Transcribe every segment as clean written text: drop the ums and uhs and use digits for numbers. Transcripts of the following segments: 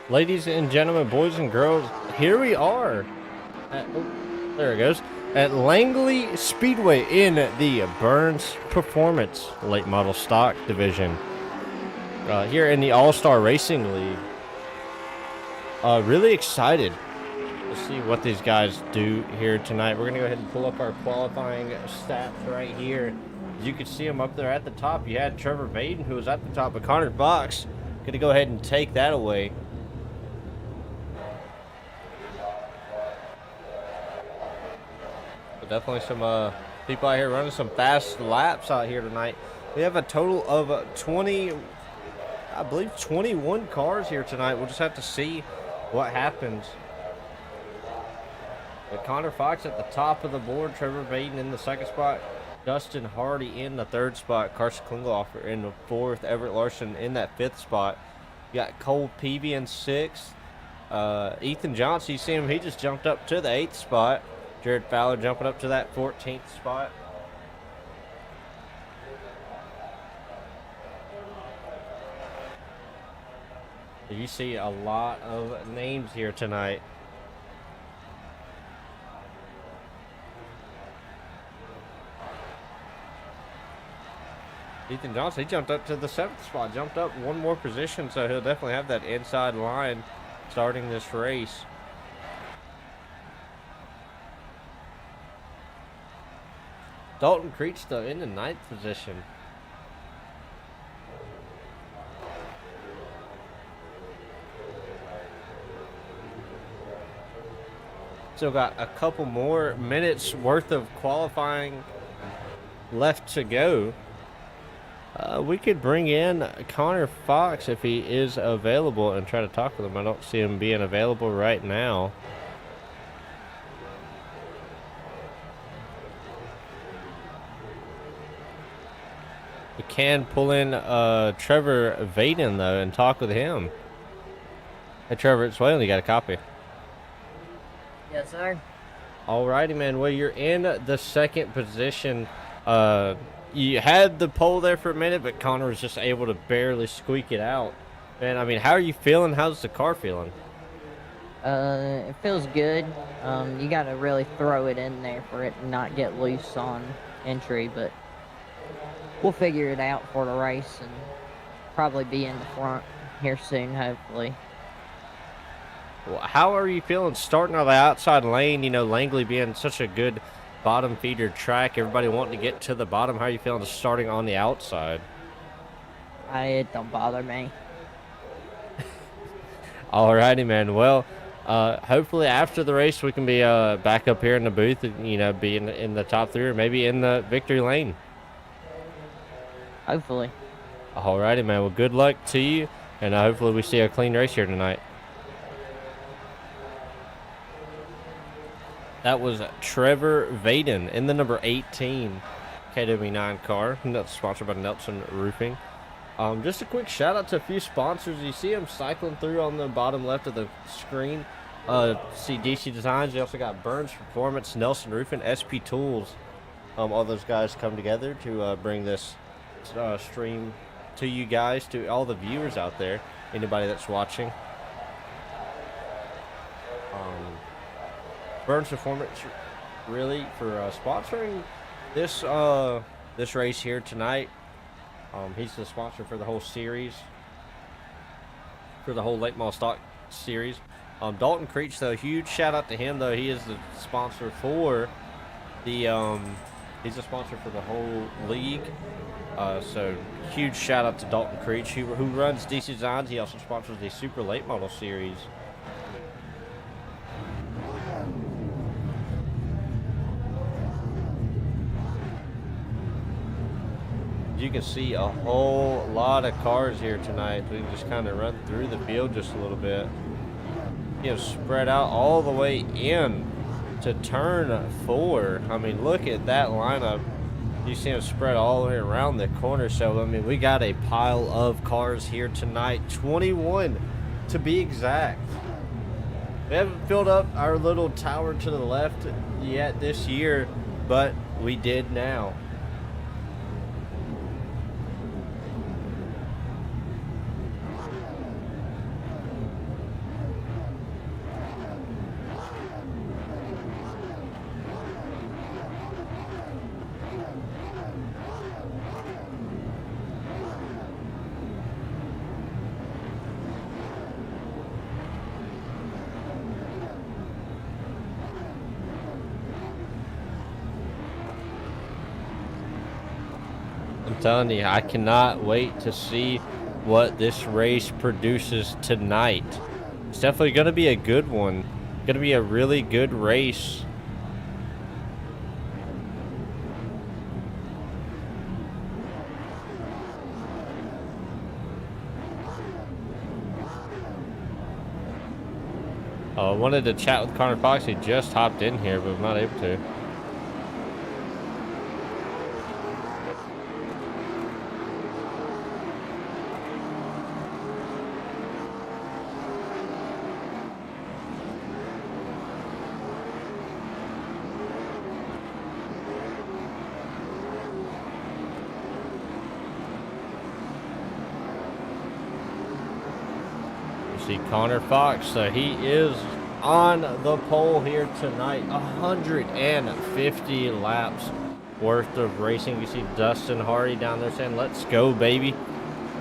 Ladies and gentlemen, boys and girls, here we are. There it goes. At Langley Speedway in the Burns Performance Late Model Stock Division. Here in the All-Star Racing League. Really excited to see what these guys do here tonight. We're going to go ahead and pull up our qualifying stats right here. As you can see them up there at the top. You had Trevor Vaden, who was at the top, but Connor Fox going to go ahead and take that away. Definitely some people out here running some fast laps out here tonight. We have a total of 20, I believe 21 cars here tonight. We'll just have to see what happens. But Connor Fox at the top of the board, Trevor Vaden in the second spot, Dustin Hardy in the third spot, Carson Klingelhofer in the fourth, Everett Larson in that fifth spot. You got Cole Peavy in sixth. Ethan Johnson, you see him, he just jumped up to the eighth spot. Jared Fowler jumping up to that 14th spot. You see a lot of names here tonight. Ethan Johnson, he jumped up to the 7th spot, jumped up one more position, so he'll definitely have that inside line starting this race. Dalton Creech, though, in the 9th position. Still got a couple more minutes worth of qualifying left to go. We could bring in Connor Fox if he is available and try to talk with him. I don't see him being available right now. We can pull in Trevor Vaden, though, and talk with him. Hey, Trevor, it's Waylon. You got a copy? Yes, sir. Alrighty, man. Well, you're in the second position. You had the pole there for a minute, but Connor was just able to barely squeak it out. Man, I mean, how are you feeling? How's the car feeling? It feels good. You got to really throw it in there for it to not get loose on entry, but we'll figure it out for the race and probably be in the front here soon, hopefully. Well, how are you feeling starting on the outside lane? You know, Langley being such a good bottom feeder track, everybody wanting to get to the bottom. How are you feeling starting on the outside? It don't bother me. Alrighty, man. Well, hopefully after the race we can be back up here in the booth and, you know, be in the top three or maybe in the victory lane. Hopefully. Alrighty, man. Well, good luck to you, and hopefully we see a clean race here tonight. That was Trevor Vaden in the number 18 KW9 car. That's sponsored by Nelson Roofing. Just a quick shout out to a few sponsors. You see them cycling through on the bottom left of the screen. See DC Designs. You also got Burns Performance, Nelson Roofing, SP Tools. All those guys come together to bring this stream to you guys, to all the viewers out there, anybody that's watching. Burns Performance, really, for sponsoring this this race here tonight. He's the sponsor for the whole series, for the whole late model stock series. Dalton Creech, though, huge shout out to him, though. He is the sponsor for the he's a sponsor for the whole league. So huge shout out to Dalton Creech, who runs DC Designs. He also sponsors the Super Late Model Series. You can see a whole lot of cars here tonight. We can just kind of run through the field just a little bit. You know, spread out all the way in to turn 4. I mean, look at that lineup. You see them spread all the way around the corner. So, I mean, we got a pile of cars here tonight. 21 to be exact. We haven't filled up our little tower to the left yet this year, but we did now. telling you, I cannot wait to see what this race produces tonight. It's definitely going to be a good one. Going to be a really good race. I wanted to chat with Connor Fox. He just hopped in here, but I'm not able to. See Connor Fox, so he is on the pole here tonight. 150 laps worth of racing. You see Dustin Hardy down there saying, "Let's go, baby.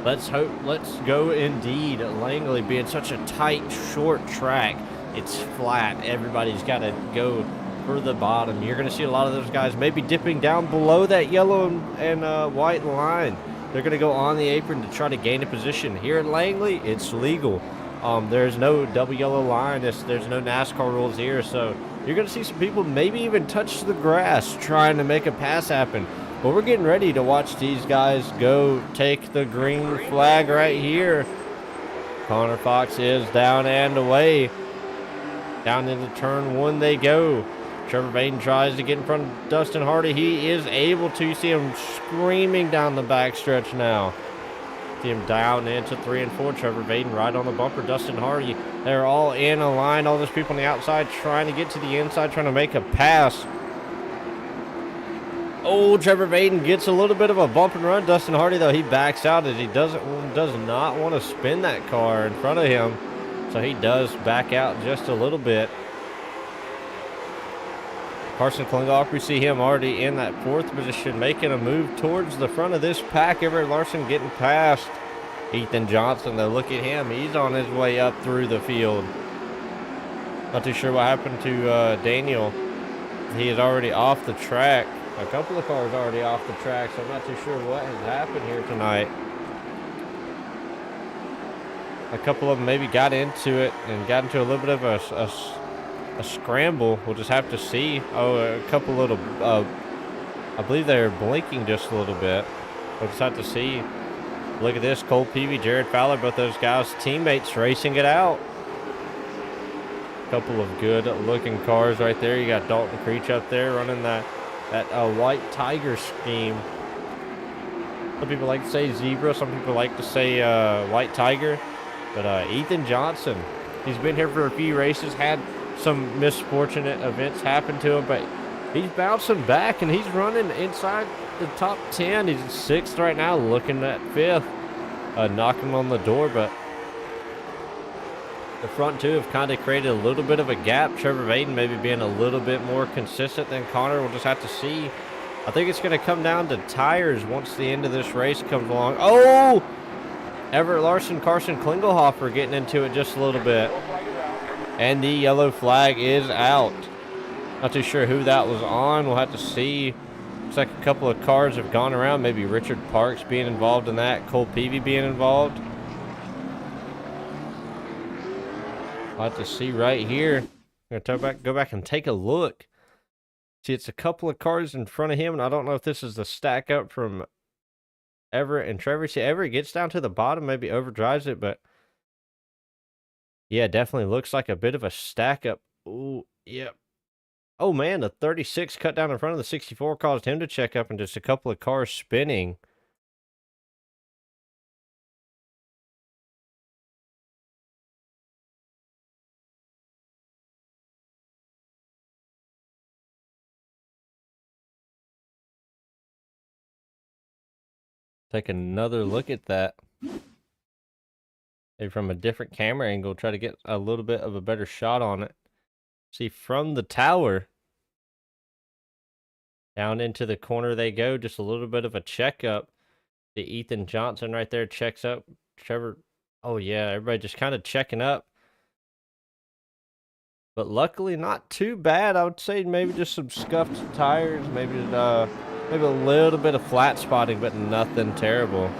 Let's go indeed." Langley being such a tight, short track. It's flat. Everybody's got to go for the bottom. You're going to see a lot of those guys maybe dipping down below that yellow and white line. They're going to go on the apron to try to gain a position. Here at Langley, it's legal. There's no double yellow line. There's no NASCAR rules here, so you're going to see some people maybe even touch the grass trying to make a pass happen. But we're getting ready to watch these guys go take the green flag right here. Connor Fox is down and away. Down into turn one they go. Trevor Vaden tries to get in front of Dustin Hardy. He is able to. See him screaming down the backstretch now. See him down into 3 and 4. Trevor Vaden right on the bumper. Dustin Hardy, they're all in a line. All those people on the outside trying to get to the inside, trying to make a pass. Oh, Trevor Vaden gets a little bit of a bump and run. Dustin Hardy, though, he backs out as he does not want to spin that car in front of him. So he does back out just a little bit. Carson Klingelhoff, we see him already in that 4th position, making a move towards the front of this pack. Everett Larson getting past Ethan Johnson, though. Look at him. He's on his way up through the field. Not too sure what happened to Daniel. He is already off the track. A couple of cars already off the track, so I'm not too sure what has happened here tonight. A couple of them maybe got into it and got into a little bit of a scramble. We'll just have to see. Oh, a couple little, I believe they're blinking just a little bit. We'll just have to see. Look at this, Cole Peavy, Jared Fowler, both those guys, teammates racing it out. Couple of good looking cars right there. You got Dalton Creech up there running that white tiger scheme. Some people like to say zebra, some people like to say white tiger. But Ethan Johnson, he's been here for a few races, had some misfortunate events happen to him, but he's bouncing back and he's running inside the top 10. He's 6th right now, looking at 5th, knocking on the door. But the front two have kind of created a little bit of a gap. Trevor Vaden maybe being a little bit more consistent than Connor. We'll just have to see. I think it's going to come down to tires once the end of this race comes along. Oh! Everett Larson, Carson Klingelhoff are getting into it just a little bit. And the yellow flag is out. Not too sure who that was on. We'll have to see. Looks like a couple of cars have gone around. Maybe Richard Parks being involved in that. Cole Peavy being involved. We'll have to see right here. I'm going to go back and take a look. See, it's a couple of cars in front of him. And I don't know if this is the stack up from Everett and Trevor. See, Everett gets down to the bottom, maybe overdrives it, but yeah, definitely looks like a bit of a stack up. Ooh, yep. Oh man, the 36 cut down in front of the 64 caused him to check up, and just a couple of cars spinning. Take another look at that. Maybe from a different camera angle, try to get a little bit of a better shot on it. See, from the tower, down into the corner they go. Just a little bit of a checkup. The Ethan Johnson right there checks up. Trevor, oh yeah, everybody just kind of checking up. But luckily not too bad. I would say maybe just some scuffed tires. Maybe Maybe a little bit of flat spotting, but nothing terrible.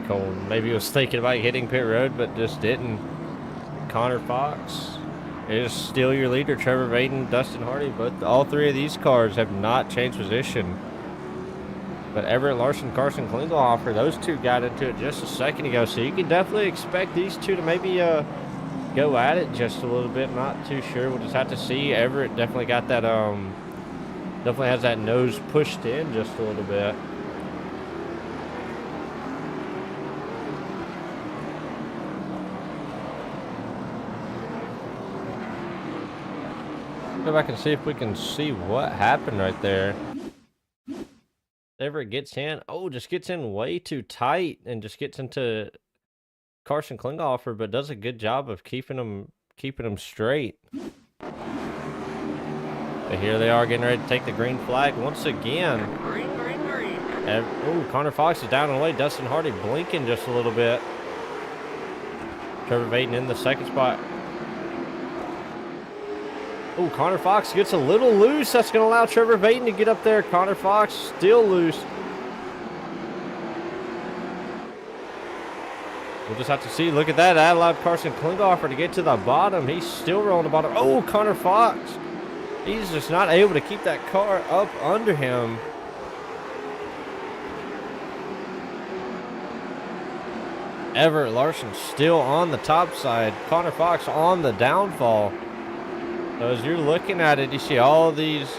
Cole maybe was thinking about hitting pit road, but just didn't. Connor Fox is still your leader. Trevor Vaden, Dustin Hardy, all three of these cars have not changed position. But Everett Larson, Carson Klingelhofer, those two got into it just a second ago, so you can definitely expect these two to maybe go at it just a little bit. Not too sure. We'll just have to see. Everett definitely got that definitely has that nose pushed in just a little bit. Go back and see if we can see what happened right there. Everett gets in. Oh, just gets in way too tight and just gets into Carson Klingelhofer, but does a good job of keeping him straight. But here they are getting ready to take the green flag once again. Green. Oh, Connor Fox is down and away. Dustin Hardy blinking just a little bit. Trevor Vaden in the second spot. Oh, Connor Fox gets a little loose. That's going to allow Trevor Vaden to get up there. Connor Fox still loose. We'll just have to see. Look at that. That allowed Carson Klingelhofer to get to the bottom. He's still rolling the bottom. Oh, Connor Fox. He's just not able to keep that car up under him. Everett Larson still on the top side. Connor Fox on the downfall. So as you're looking at it, you see all these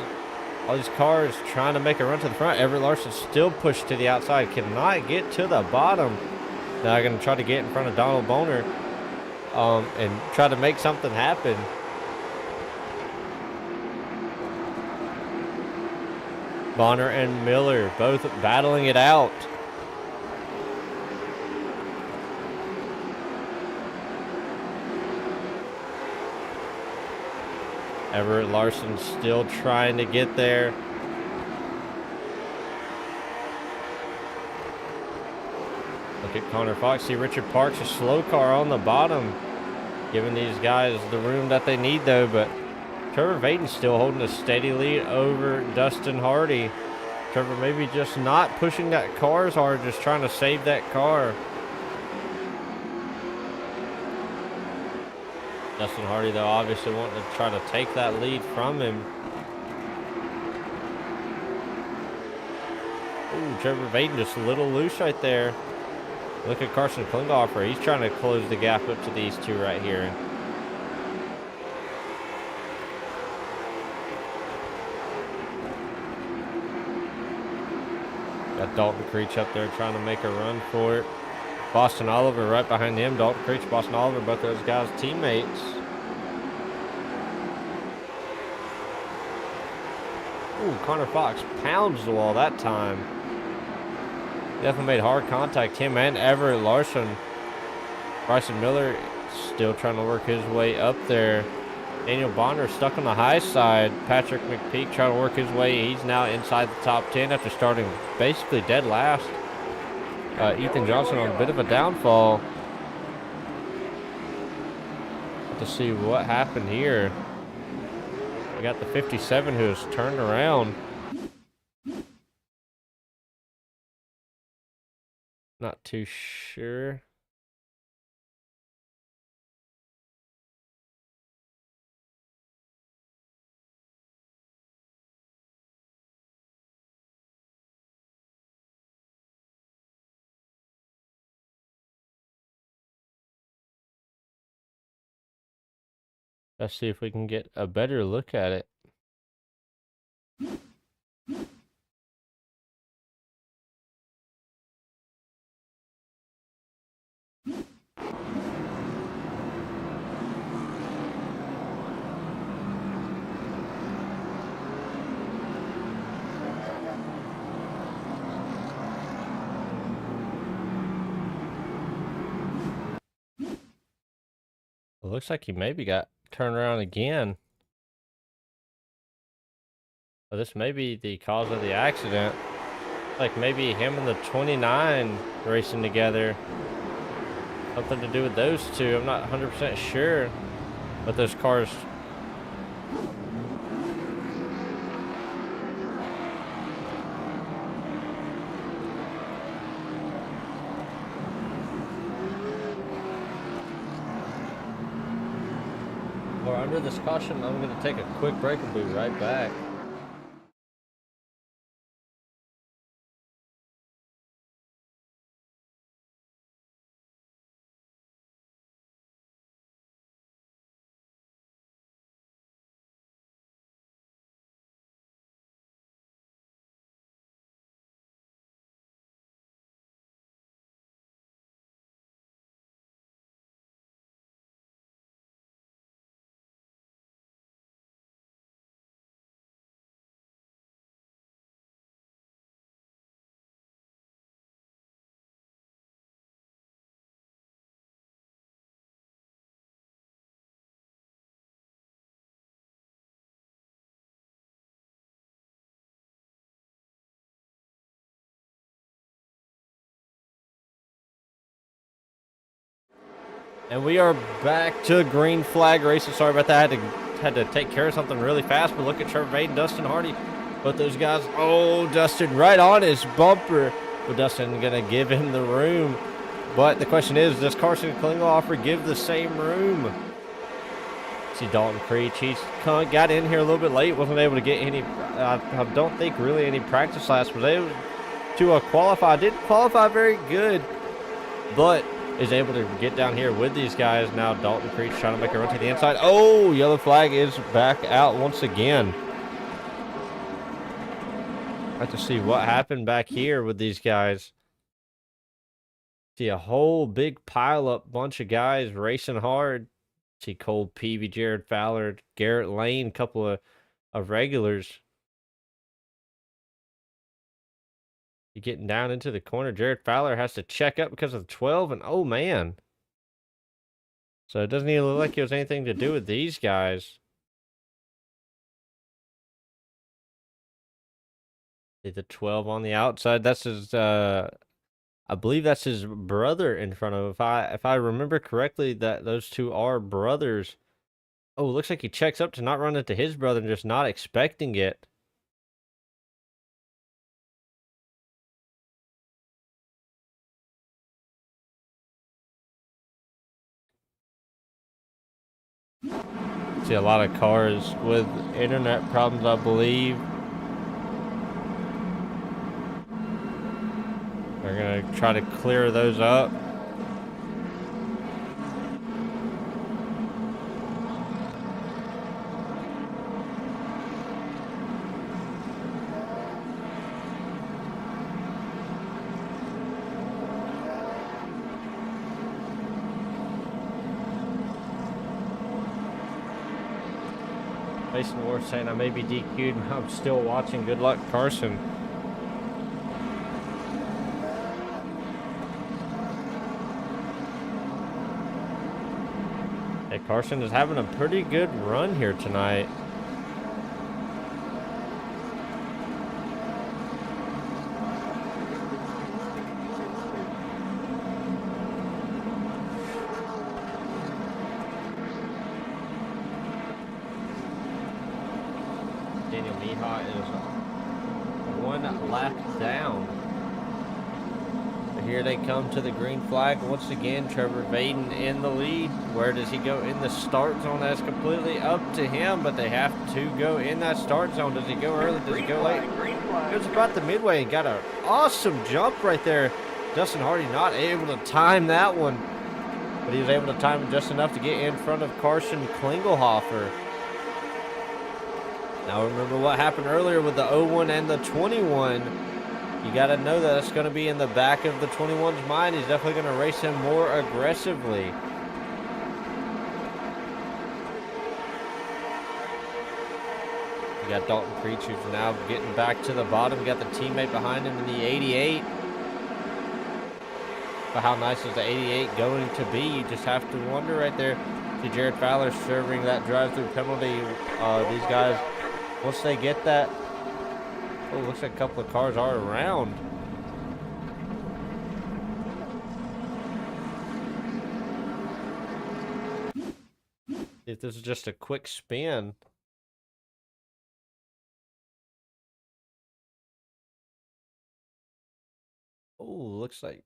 cars trying to make a run to the front. Everett Larson still pushed to the outside, cannot get to the bottom. Now going to try to get in front of Donald Boner and try to make something happen. Bonner and Miller both battling it out. Everett Larson still trying to get there. Look at Connor Fox. See Richard Parks, a slow car on the bottom. Giving these guys the room that they need though, but Trevor Vaden still holding a steady lead over Dustin Hardy. Trevor maybe just not pushing that car as hard, just trying to save that car. Dustin Hardy, though, obviously wanting to try to take that lead from him. Ooh, Trevor Vaden just a little loose right there. Look at Carson Klingelhofer. He's trying to close the gap up to these two right here. Got Dalton Creech up there trying to make a run for it. Boston Oliver right behind him. Dalton Creech, Boston Oliver, both those guys teammates. Ooh, Connor Fox pounds the wall that time. Definitely made hard contact. Him and Everett Larson. Bryson Miller still trying to work his way up there. Daniel Bonner stuck on the high side. Patrick McPeak trying to work his way. He's now inside the top 10 after starting basically dead last. Ethan Johnson on a bit of a downfall. To see what happened here. We got the 57 who has turned around. Not too sure. Let's see if we can get a better look at it. It looks like he maybe got turned around again. So this may be the cause of the accident. Like maybe him and the 29 racing together. Something to do with those two. I'm not 100% sure. But those cars. We're under this caution. I'm going to take a quick break and be right back. And we are back to green flag racing. Sorry about that. Had to take care of something really fast. But look at Trevor Vaden, Dustin Hardy. Both those guys. Oh, Dustin right on his bumper. But Dustin going to give him the room. But the question is, does Carson Klingelhofer give the same room? See Dalton Creech. He's got in here a little bit late. Wasn't able to get any, I don't think really any practice last. Was able to qualify. Didn't qualify very good. But is able to get down here with these guys. Now Dalton Creech trying to make a run to the inside. Oh, yellow flag is back out once again. Have to see what happened back here with these guys. See a whole big pile up bunch of guys racing hard. See Cole Peavy, Jared Fowler, Garrett Lane, a couple of regulars. You're getting down into the corner. Jared Fowler has to check up because of 12, and oh man. So it doesn't even look like it was anything to do with these guys. See the 12 on the outside. That's his, I believe that's his brother in front of him. If I remember correctly, that those two are brothers. Oh, looks like he checks up to not run into his brother and just not expecting it. See a lot of cars with internet problems, I believe. They're going to try to clear those up. Mason Ward saying I may be DQ'd. I'm still watching. Good luck, Carson. Hey, Carson is having a pretty good run here tonight. Daniel Mihai is one lap down. Here they come to the green flag once again. Trevor Vaden in the lead. Where does he go in the start zone? That's completely up to him, but they have to go in that start zone. Does he go early? Does he go late? It was about the midway and got an awesome jump right there. Dustin Hardy not able to time that one, but he was able to time it just enough to get in front of Carson Klingelhofer. Now remember what happened earlier with the 01 and the 21. You got to know that it's going to be in the back of the 21's mind. He's definitely going to race him more aggressively. You got Dalton Creech, who's now getting back to the bottom. You got the teammate behind him in the 88. But how nice is the 88 going to be? You just have to wonder right there. See Jared Fowler serving that drive-through penalty. These guys, once they get that, oh, looks like a couple of cars are around. See if this is just a quick spin. Oh, looks like,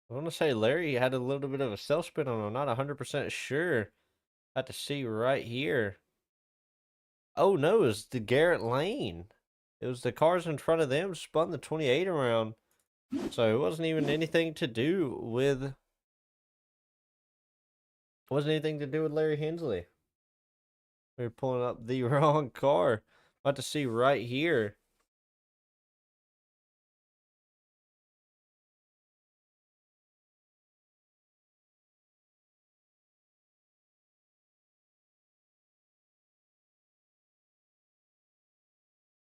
I want to say Larry had a little bit of a self spin on him. I'm not 100% sure. Have to see right here. Oh no, it was the Garrett Lane. It was the cars in front of them spun the 28 around. So it wasn't even anything to do with Larry Hensley. We were pulling up the wrong car. About to see right here.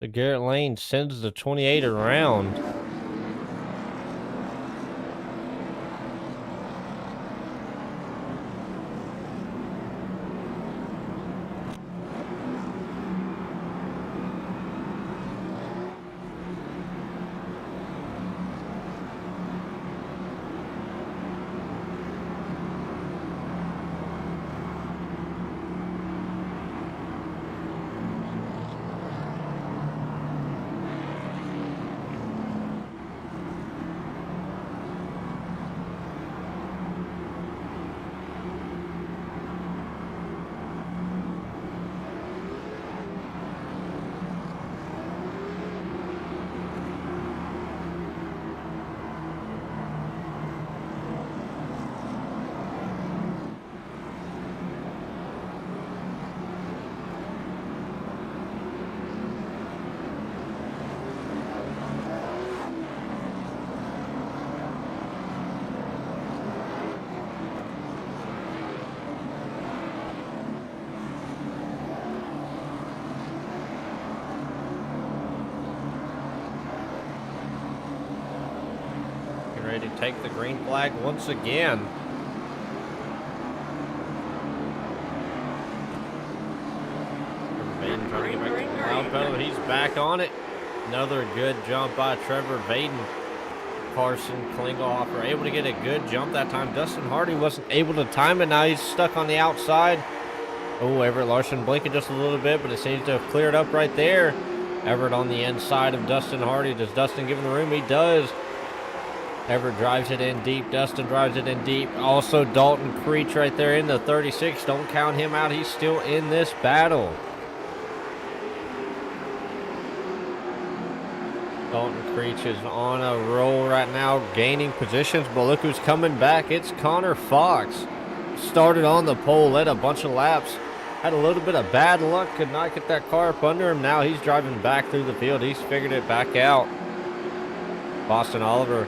The Garrett Lane sends the 28 around. Ready to take the green flag once again. Vaden trying to get back to the loud pedal. He's back on it. Another good jump by Trevor Vaden. Carson Klingelhoff are able to get a good jump that time. Dustin Hardy wasn't able to time it. Now he's stuck on the outside. Oh, Everett Larson blinking just a little bit, but it seems to have cleared up right there. Everett on the inside of Dustin Hardy. Does Dustin give him the room? He does. Everett drives it in deep. Dustin drives it in deep. Also, Dalton Creech right there in the 36. Don't count him out. He's still in this battle. Dalton Creech is on a roll right now, gaining positions. But look who's coming back. It's Connor Fox. Started on the pole, led a bunch of laps. Had a little bit of bad luck. Could not get that car up under him. Now he's driving back through the field. He's figured it back out. Boston Oliver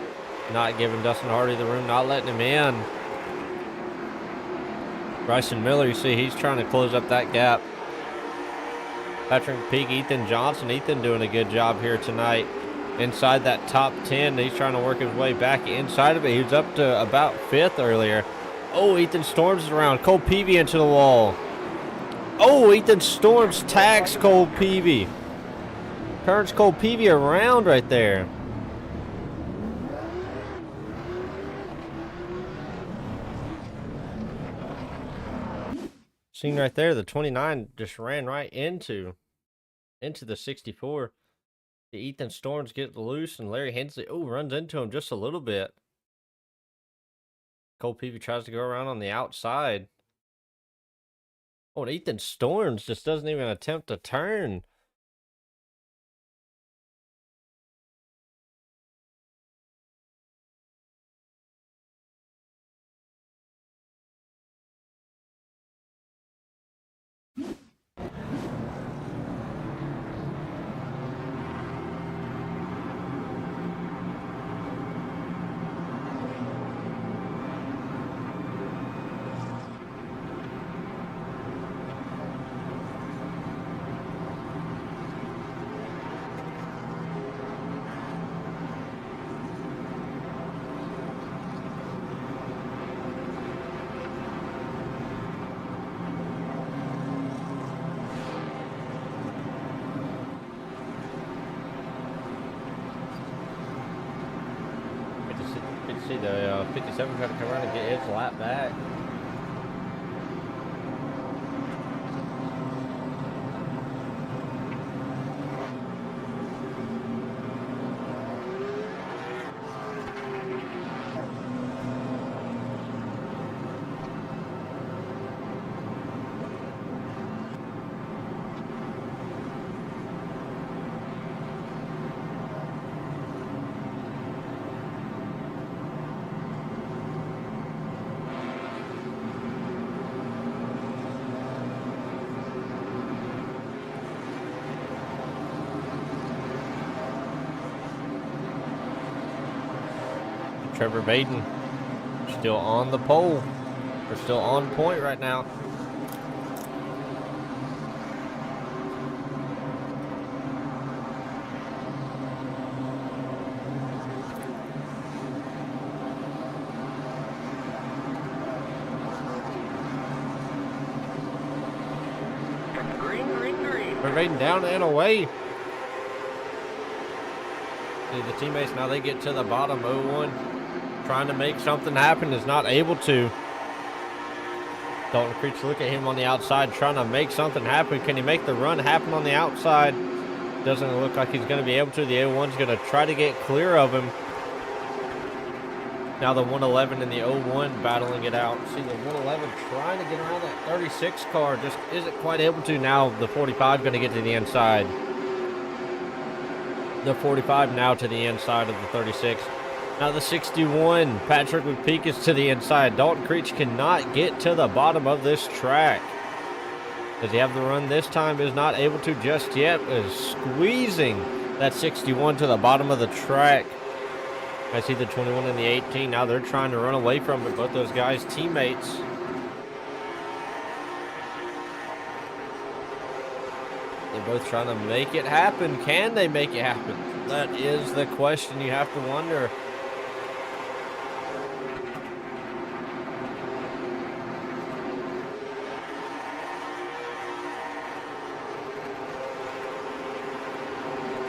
not giving Dustin Hardy the room, not letting him in. Bryson Miller, you see, he's trying to close up that gap. Patrick Peak, Ethan Johnson. Ethan doing a good job here tonight. Inside that top 10, he's trying to work his way back inside of it. He was up to about 5th earlier. Oh, Ethan Storms is around. Cole Peavy into the wall. Oh, Ethan Storms tags Cole Peavy. Turns Cole Peavy around right there. Seen right there, the 29 just ran right into the 64. The Ethan Storms get loose, and Larry Hensley, runs into him just a little bit. Cole Peavy tries to go around on the outside. Oh, and Ethan Storms just doesn't even attempt to turn. See the 57 trying to come around and get his lap back. Trevor Baden still on the pole. They're still on point right now. Trevor Baden down and away. See the teammates now, they get to the bottom. 0-1 trying to make something happen, is not able to. Dalton Creech, look at him on the outside trying to make something happen. Can he make the run happen on the outside? Doesn't look like he's going to be able to. The 0-1's going to try to get clear of him. Now the 111 and the 0-1 battling it out. See the 111 trying to get around that 36 car, just isn't quite able to. Now the 45 going to get to the inside. The 45 now to the inside of the 36. Now the 61, Patrick McPeak, is to the inside. Dalton Creech cannot get to the bottom of this track. Does he have the run this time? Is not able to just yet. Is squeezing that 61 to the bottom of the track. I see the 21 and the 18. Now they're trying to run away from it. Both those guys, teammates. They're both trying to make it happen. Can they make it happen? That is the question you have to wonder.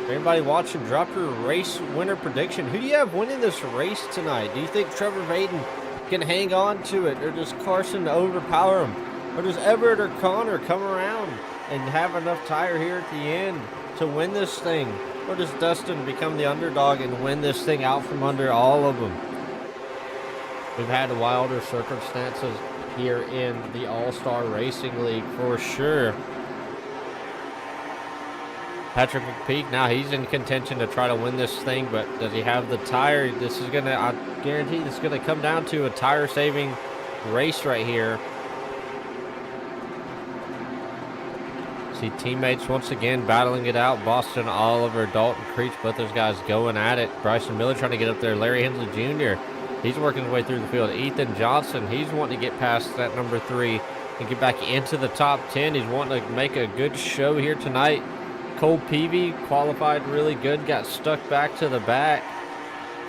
Everybody watching, drop your race winner prediction. Who do you have winning this race tonight? Do you think Trevor Baden can hang on to it, or does Carson overpower him? Or does Everett or Connor come around and have enough tire here at the end to win this thing? Or does Dustin become the underdog and win this thing out from under all of them? We've had wilder circumstances here in the All-Star Racing League for sure. Patrick McPeak, now he's in contention to try to win this thing, but does he have the tire? This is going to, I guarantee this is going to come down to a tire-saving race right here. See teammates once again battling it out. Boston Oliver, Dalton Creech, both those guys going at it. Bryson Miller trying to get up there. Larry Hensley Jr., he's working his way through the field. Ethan Johnson, he's wanting to get past that number 3 and get back into the top 10. He's wanting to make a good show here tonight. Cole Peavy qualified really good, got stuck back to the back.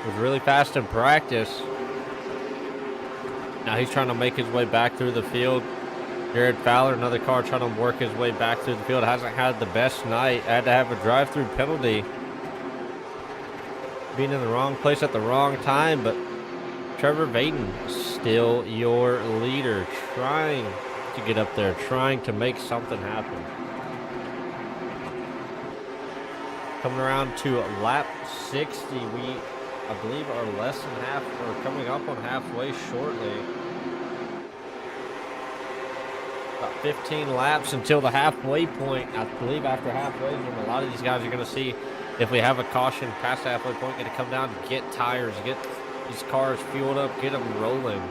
Was really fast in practice. Now he's trying to make his way back through the field. Jared Fowler, another car, trying to work his way back through the field. Hasn't had the best night. Had to have a drive-through penalty. Being in the wrong place at the wrong time, but Trevor Baden, still your leader, trying to get up there, trying to make something happen. Coming around to lap 60, we, I believe, are less than half, or coming up on halfway shortly. About 15 laps until the halfway point. I believe after halfway, when a lot of these guys are going to see if we have a caution past the halfway point, going to come down and get tires, get these cars fueled up, get them rolling.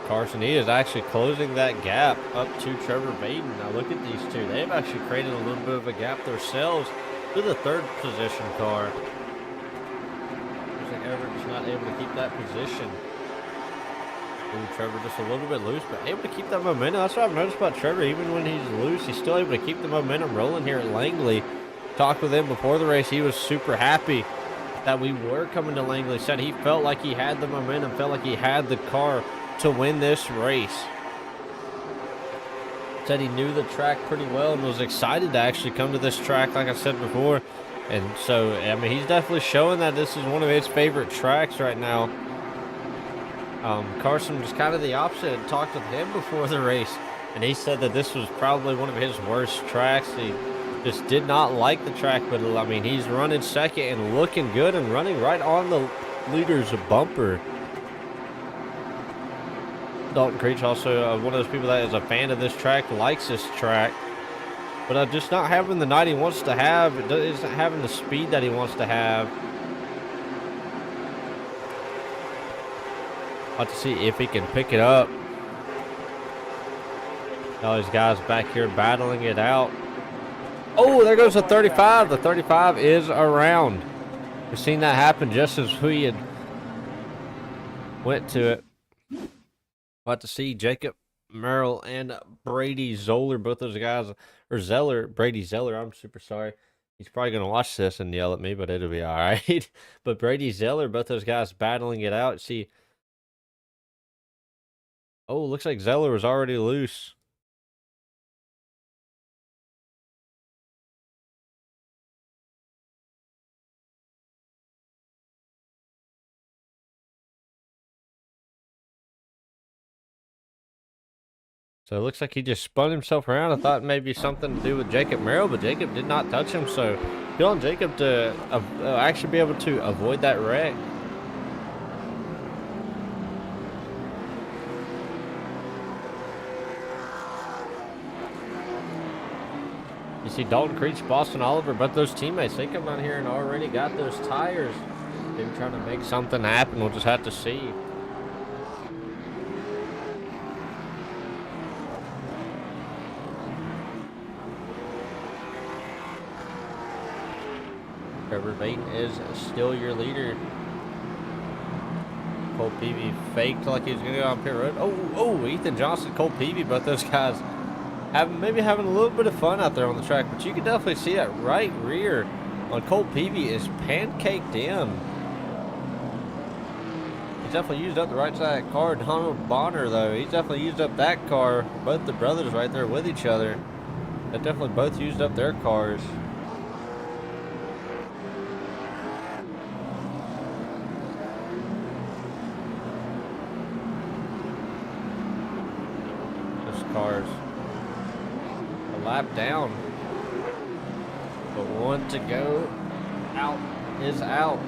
Carson, he is actually closing that gap up to Trevor Baden. Now look at these two. They've actually created a little bit of a gap themselves to the third position car. Looks like Everett is not able to keep that position. Ooh, Trevor just a little bit loose, but able to keep that momentum. That's what I've noticed about Trevor. Even when he's loose, he's still able to keep the momentum rolling here at Langley. Talked with him before the race. He was super happy that we were coming to Langley. Said he felt like he had the momentum, felt like he had the car to win this race. Said he knew the track pretty well and was excited to actually come to this track, like I said before. And so, I mean, he's definitely showing that this is one of his favorite tracks right now. Carson was kind of the opposite. I talked with him before the race, and he said that this was probably one of his worst tracks. He just did not like the track, but I mean, he's running second and looking good and running right on the leader's bumper. Dalton Creech also one of those people that is a fan of this track, likes this track, but just not having the night he wants to have. It isn't having the speed that he wants to have. I'll have to see if he can pick it up. All these guys back here battling it out. Oh, there goes the 35. The 35 is around. We've seen that happen just as we had went to it. About to see Jacob Merrill and Brady Zoller, both those guys, or Zeller, Brady Zeller, I'm super sorry. He's probably going to watch this and yell at me, but it'll be all right. But Brady Zeller, both those guys battling it out. See, oh, looks like Zeller was already loose. So it looks like he just spun himself around. I thought maybe something to do with Jacob Merrill, but Jacob did not touch him. So good on Jacob to actually be able to avoid that wreck. You see Dalton Creech, Boston Oliver, but those teammates, they come down here and already got those tires. They're trying to make something happen. We'll just have to see. Trevor Baton is still your leader. Cole Peavy faked like he was going to go on pit road. Oh, Ethan Johnson, Cole Peavy, both those guys maybe having a little bit of fun out there on the track, but you can definitely see that right rear on Cole Peavy is pancaked in. He's definitely used up the right side of that car. Donald Bonner, though, he's definitely used up that car. Both the brothers right there with each other. They definitely both used up their cars. Cars a lap down, but one to go. Out is out.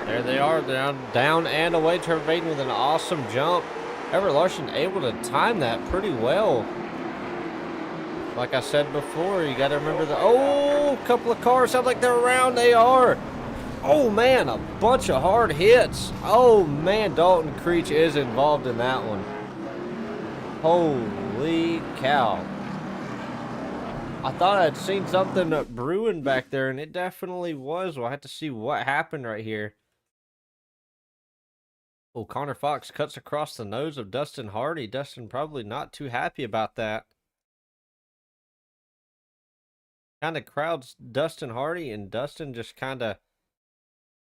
There they are, down and away. Trevor Baton with an awesome jump. Everett Larson able to time that pretty well. Like I said before, you got to remember the couple of cars sound like they're around. They are. Oh man, a bunch of hard hits. Oh man, Dalton Creech is involved in that one. Holy cow. I thought I'd seen something brewing back there, and it definitely was. We'll have to see what happened right here. Oh, Connor Fox cuts across the nose of Dustin Hardy. Dustin probably not too happy about that. Kind of crowds Dustin Hardy, and Dustin just kind of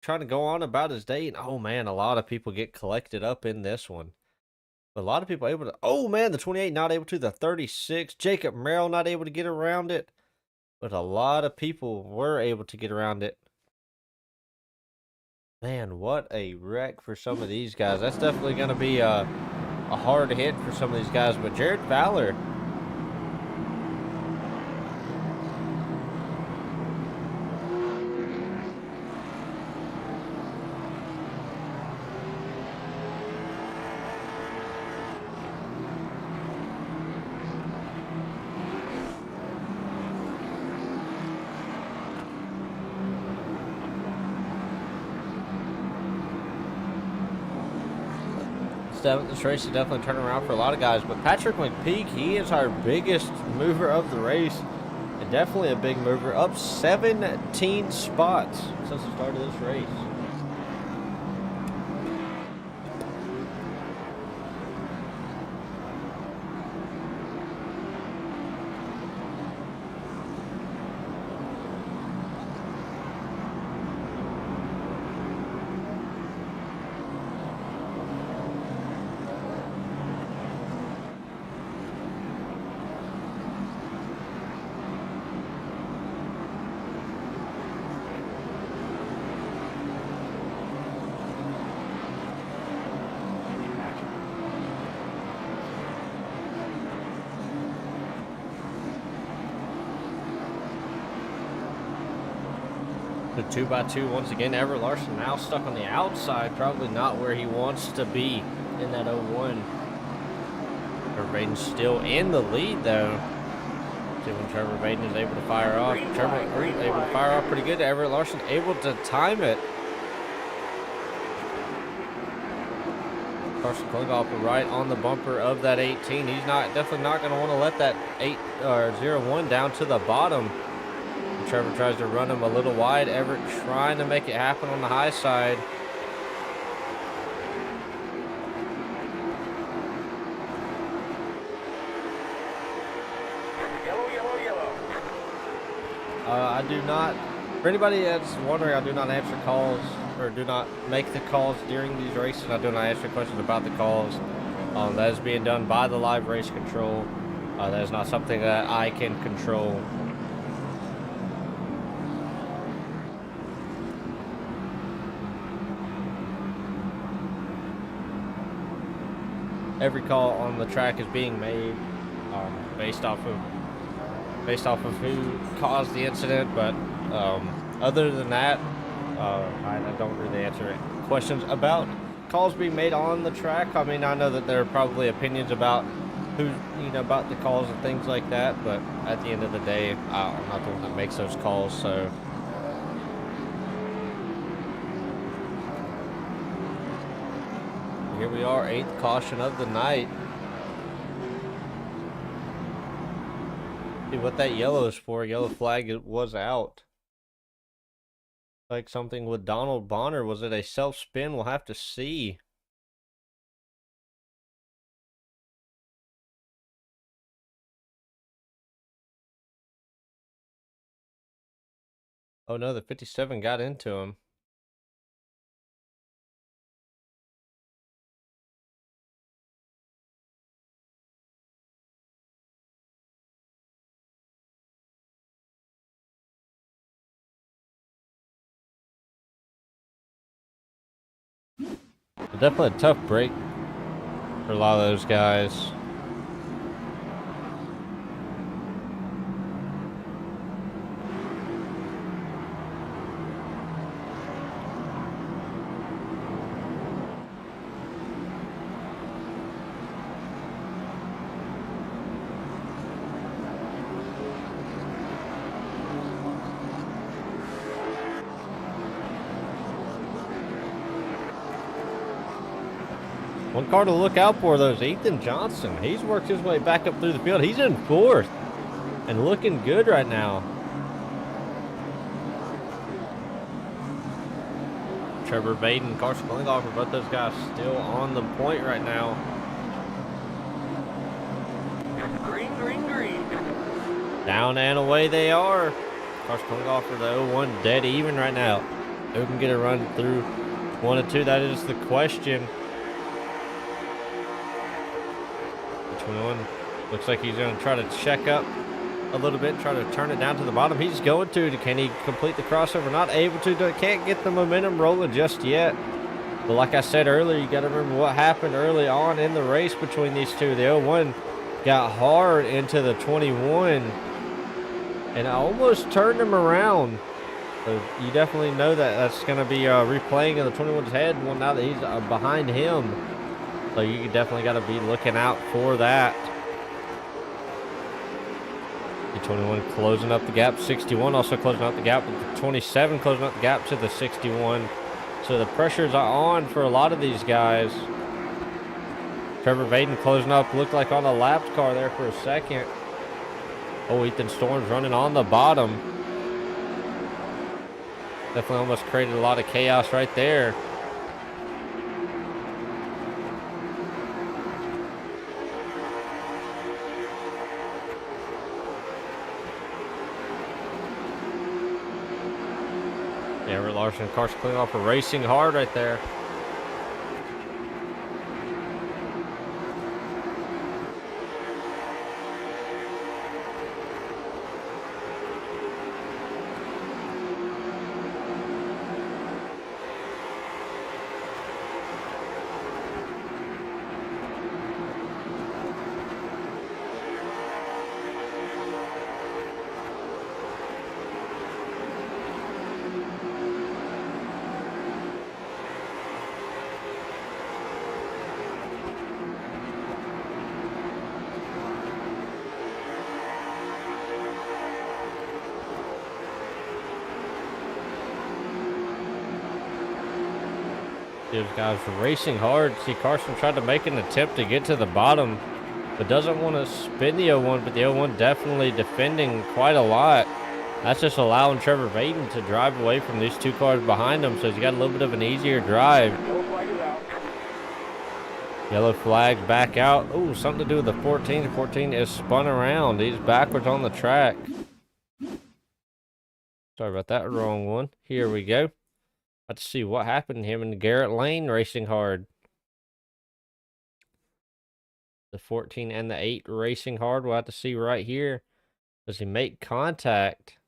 trying to go on about his day. And oh man, a lot of people get collected up in this one. But a lot of people able to. Oh man, the 28 not able to. The 36, Jacob Merrill not able to get around it. But a lot of people were able to get around it. Man, what a wreck for some of these guys. That's definitely going to be a hard hit for some of these guys. But Jared Fowler. This race is definitely turning around for a lot of guys, but Patrick McPeak, he is our biggest mover of the race, and definitely a big mover, up 17 spots since the start of this race. The 2x2 once again. Everett Larson now stuck on the outside, probably not where he wants to be in that 01. Trevor Baden still in the lead though. See when Trevor Baden is able to fire off. Trevor able to fire off pretty good. Everett Larson able to time it. Carson Klinghoffer right on the bumper of that 18. He's definitely not going to want to let that 01 down to the bottom. Trevor tries to run him a little wide. Everett trying to make it happen on the high side. I do not, for anybody that's wondering, I do not answer calls or do not make the calls during these races. I do not answer questions about the calls. That is being done by the live race control. That is not something that I can control. Every call on the track is being made based off of who caused the incident, but other than that, I don't really answer questions about calls being made on the track. I mean, I know that there are probably opinions about who, about the calls and things like that, but at the end of the day, I'm not the one that makes those calls, so. Here we are, 8th caution of the night. See what that yellow is for. Yellow flag was out. Like something with Donald Bonner. Was it a self-spin? We'll have to see. Oh no, the 57 got into him. Definitely a tough break for a lot of those guys. One car to look out for, though, is Ethan Johnson. He's worked his way back up through the field. He's in 4th and looking good right now. Trevor Baden, Carson Klinghoffer, both those guys still on the point right now. Green, green, green. Down and away they are. Carson Klinghoffer, the 01, dead even right now. Who can get a run through 1 and 2? That is the question. 21 looks like he's going to try to check up a little bit, try to turn it down to the bottom. He's going to. Can he complete the crossover? Not able to. Can't get the momentum rolling just yet. But like I said earlier, you got to remember what happened early on in the race between these two. The 01 got hard into the 21 and almost turned him around. So you definitely know that that's going to be replaying in the 21's head. Well, now that he's behind him. So you definitely got to be looking out for that. The 21 closing up the gap. 61 also closing up the gap with the 27 closing up the gap to the 61. So the pressures are on for a lot of these guys. Trevor Baden closing up. Looked like on a lapped car there for a second. Oh, Ethan Storms running on the bottom. Definitely almost created a lot of chaos right there. Everett Larson and Carson Klinghoffer racing hard right there. Those guys racing hard. See, Carson tried to make an attempt to get to the bottom, but doesn't want to spin the 01, but the 01 definitely defending quite a lot. That's just allowing Trevor Vaden to drive away from these two cars behind him, so he's got a little bit of an easier drive. Yellow flag back out. Oh, something to do with the 14. The 14 is spun around. He's backwards on the track. Sorry about that, wrong one. Here we go. Let's see what happened to him and Garrett Lane racing hard. The 14 and the 8 racing hard. We'll have to see right here. Does he make contact?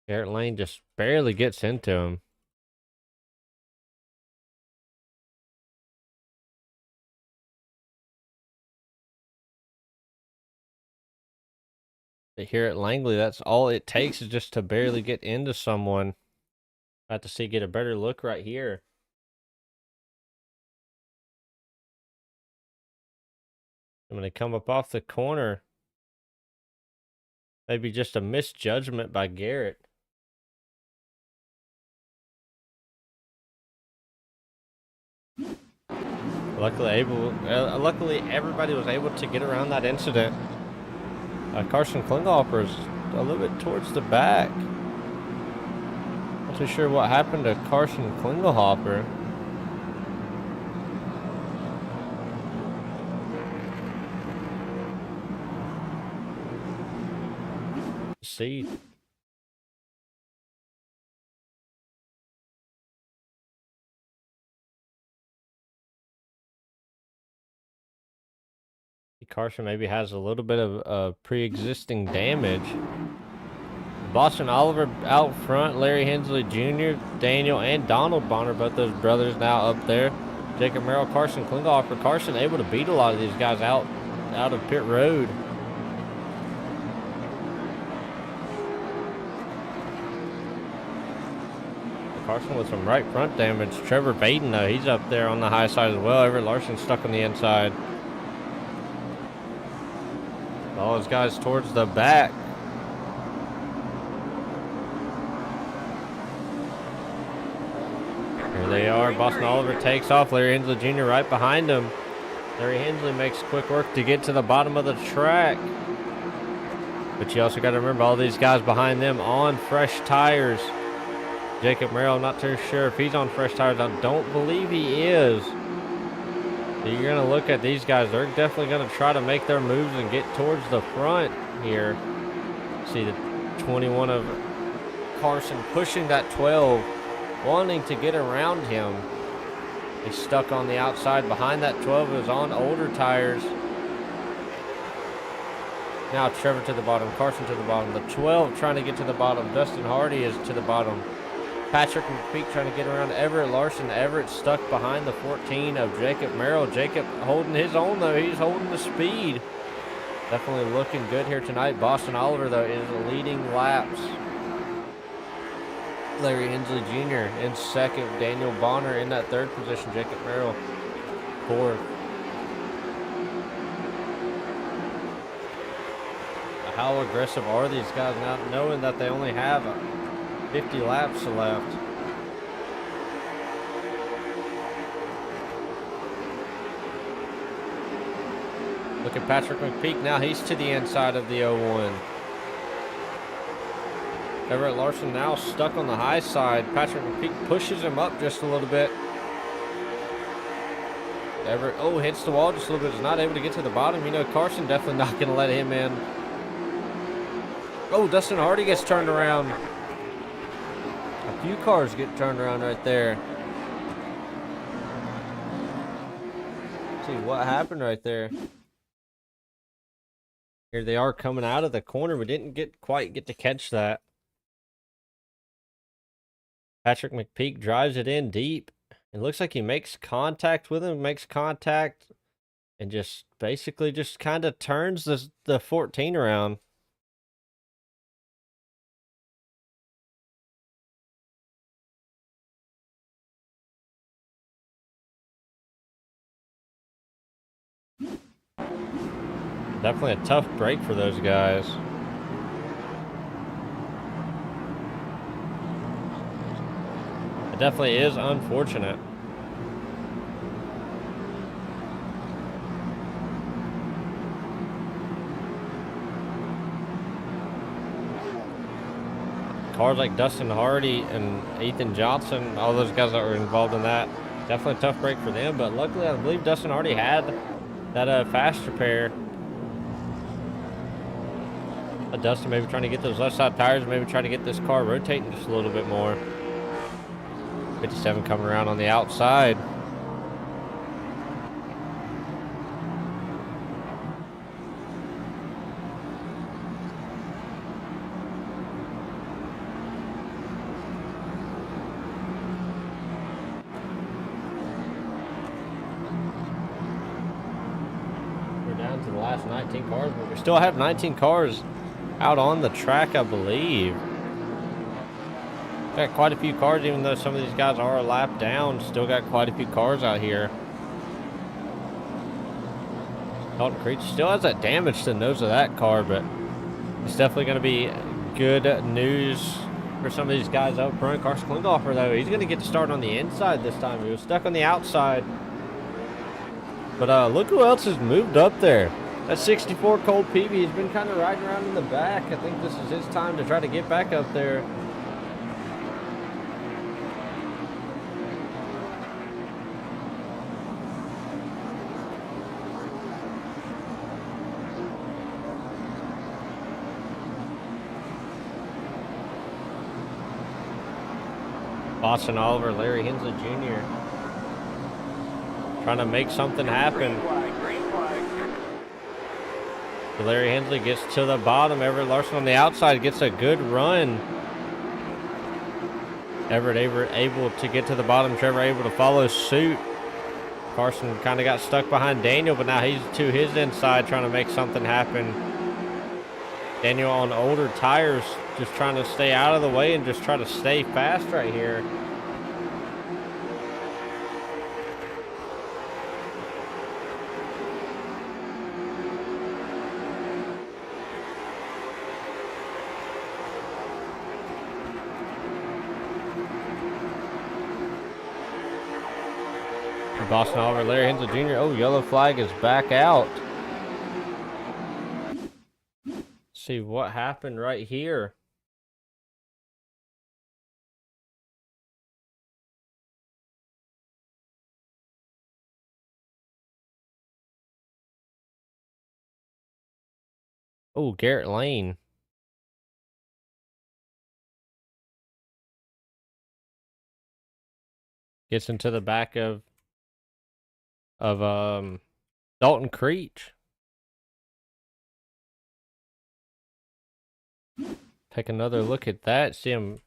Garrett Lane just barely gets into him. But here at Langley, that's all it takes is just to barely get into someone. I have to see, get a better look right here. I'm going to come up off the corner. Maybe just a misjudgment by Garrett. Luckily, everybody was able to get around that incident. Carson Klinghoffer's a little bit towards the back. Not too sure what happened to Carson Klinghoffer. See. Carson maybe has a little bit of pre-existing damage. Boston Oliver out front, Larry Hensley Jr., Daniel, and Donald Bonner, both those brothers now up there. Jacob Merrill, Carson Klinghoffer. Carson able to beat a lot of these guys out of pit road. Carson with some right front damage. Trevor Vaden, though, he's up there on the high side as well. Everett Larson stuck on the inside. All those guys towards the back. Here they are. Boston Oliver takes off. Larry Hensley Jr. right behind him. Larry Hensley makes quick work to get to the bottom of the track. But you also got to remember all these guys behind them on fresh tires. Jacob Merrill, I'm not too sure if he's on fresh tires. I don't believe he is. You're going to look at these guys. They're definitely going to try to make their moves and get towards the front here. See the 21 of Carson pushing that 12, wanting to get around him. He's stuck on the outside behind that 12. Is on older tires. Now Trevor to the bottom, Carson to the bottom. The 12 trying to get to the bottom. Dustin Hardy is to the bottom. Patrick McPeak trying to get around Everett Larson. Everett stuck behind the 14 of Jacob Merrill. Jacob holding his own, though. He's holding the speed. Definitely looking good here tonight. Boston Oliver, though, is leading laps. Larry Hensley Jr. in second. Daniel Bonner in that third position. Jacob Merrill fourth. How aggressive are these guys now, knowing that they only have 50 laps left? Look at Patrick McPeak now. He's to the inside of the 01. Everett Larson now stuck on the high side. Patrick McPeak pushes him up just a little bit. Everett, hits the wall just a little bit. Is not able to get to the bottom. You know, Carson definitely not going to let him in. Dustin Hardy gets turned around. A few cars get turned around right there. Let's see what happened right there. Here they are coming out of the corner. We didn't quite get to catch that. Patrick McPeak drives it in deep. It looks like he makes contact with him, and just basically just kind of turns the 14 around. Definitely a tough break for those guys. It definitely is unfortunate. Cars like Dustin Hardy and Ethan Johnson, all those guys that were involved in that, definitely a tough break for them. But luckily, I believe Dustin Hardy had that fast repair. Dustin maybe trying to get those left side tires, maybe trying to get this car rotating just a little bit more. 57 coming around on the outside. We're down to the last 19 cars, but we still have 19 cars out on the track, I believe. Got quite a few cars, even though some of these guys are a lap down. Still got quite a few cars out here. Dalton Creech still has that damage to the nose of that car, but it's definitely going to be good news for some of these guys up front. Carson Klinghoffer, though, he's going to get to start on the inside this time. He was stuck on the outside. But look who else has moved up there. That 64 Cole Peavy has been kind of riding around in the back. I think this is his time to try to get back up there. Boston Oliver, Larry Hensley Jr. trying to make something happen. Larry Hensley gets to the bottom. Everett Larson on the outside gets a good run. Everett able to get to the bottom. Trevor able to follow suit. Carson kind of got stuck behind Daniel, but now he's to his inside trying to make something happen. Daniel on older tires, just trying to stay out of the way and just try to stay fast right here. Boston Oliver, Larry Hensley Jr. Oh, yellow flag is back out. Let's see what happened right here. Oh, Garrett Lane. Gets into the back of Dalton Creech. Take another look at that. See him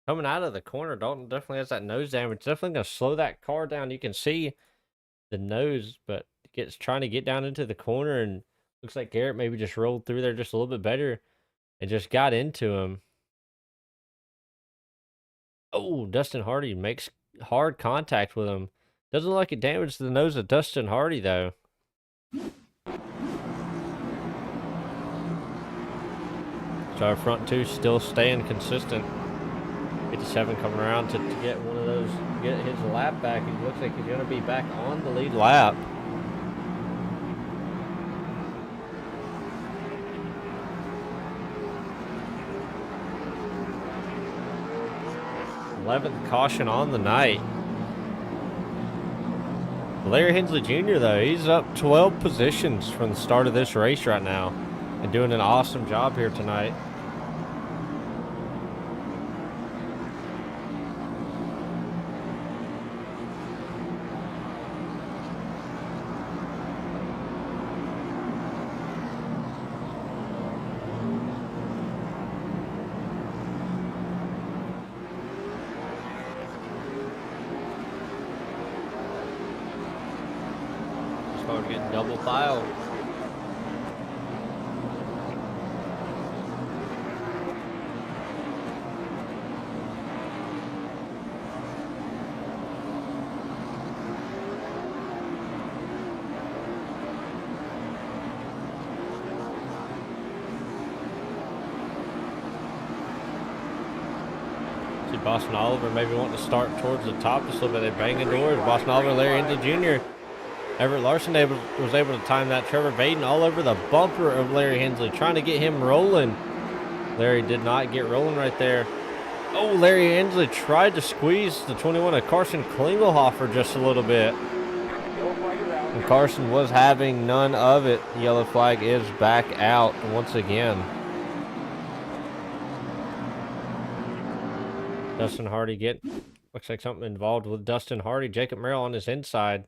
coming out of the corner. Dalton definitely has that nose damage. Definitely going to slow that car down. You can see the nose, but trying to get down into the corner, and looks like Garrett maybe just rolled through there just a little bit better and just got into him. Oh, Dustin Hardy makes hard contact with him. Doesn't look like it damaged the nose of Dustin Hardy, though. So our front two still staying consistent. 57 coming around to get one of those, get his lap back. He looks like he's going to be back on the lead lap. th caution on the night. Larry Hensley Jr., though, he's up 12 positions from the start of this race right now and doing an awesome job here tonight. Getting double filed. Boston Oliver maybe wanting to start towards the top just a little bit. They're banging doors. Boston Oliver, Larry Hensley Jr. Everett Larson was able to time that. Trevor Vaden all over the bumper of Larry Hensley, trying to get him rolling. Larry did not get rolling right there. Oh, Larry Hensley tried to squeeze the 21 of Carson Klingelhofer just a little bit. And Carson was having none of it. The yellow flag is back out once again. Dustin Hardy looks like something involved with Dustin Hardy. Jacob Merrill on his inside.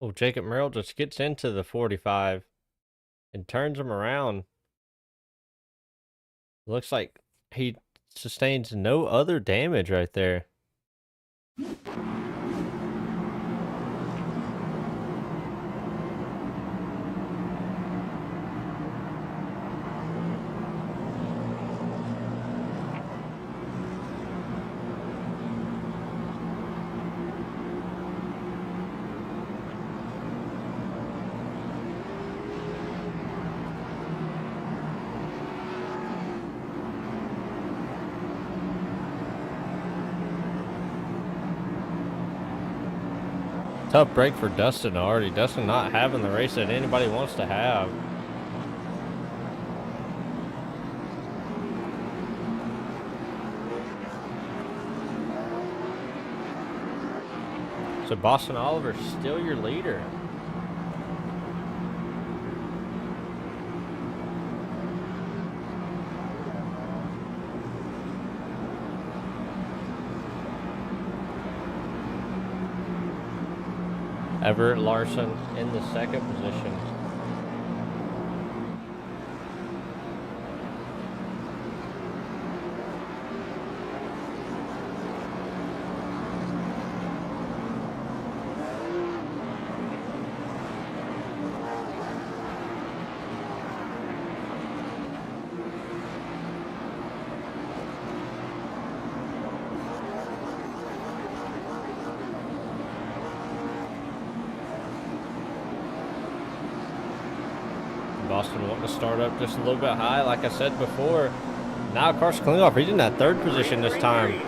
Oh, Jacob Merrill just gets into the 45 and turns him around. Looks like he sustains no other damage right there. Tough break for Dustin Hardy. Dustin not having the race that anybody wants to have. So Boston Oliver still your leader. Everett Larson in the second position. Boston wanting to start up just a little bit high, like I said before. Now Carson Klingelhofer, he's in that third position this time.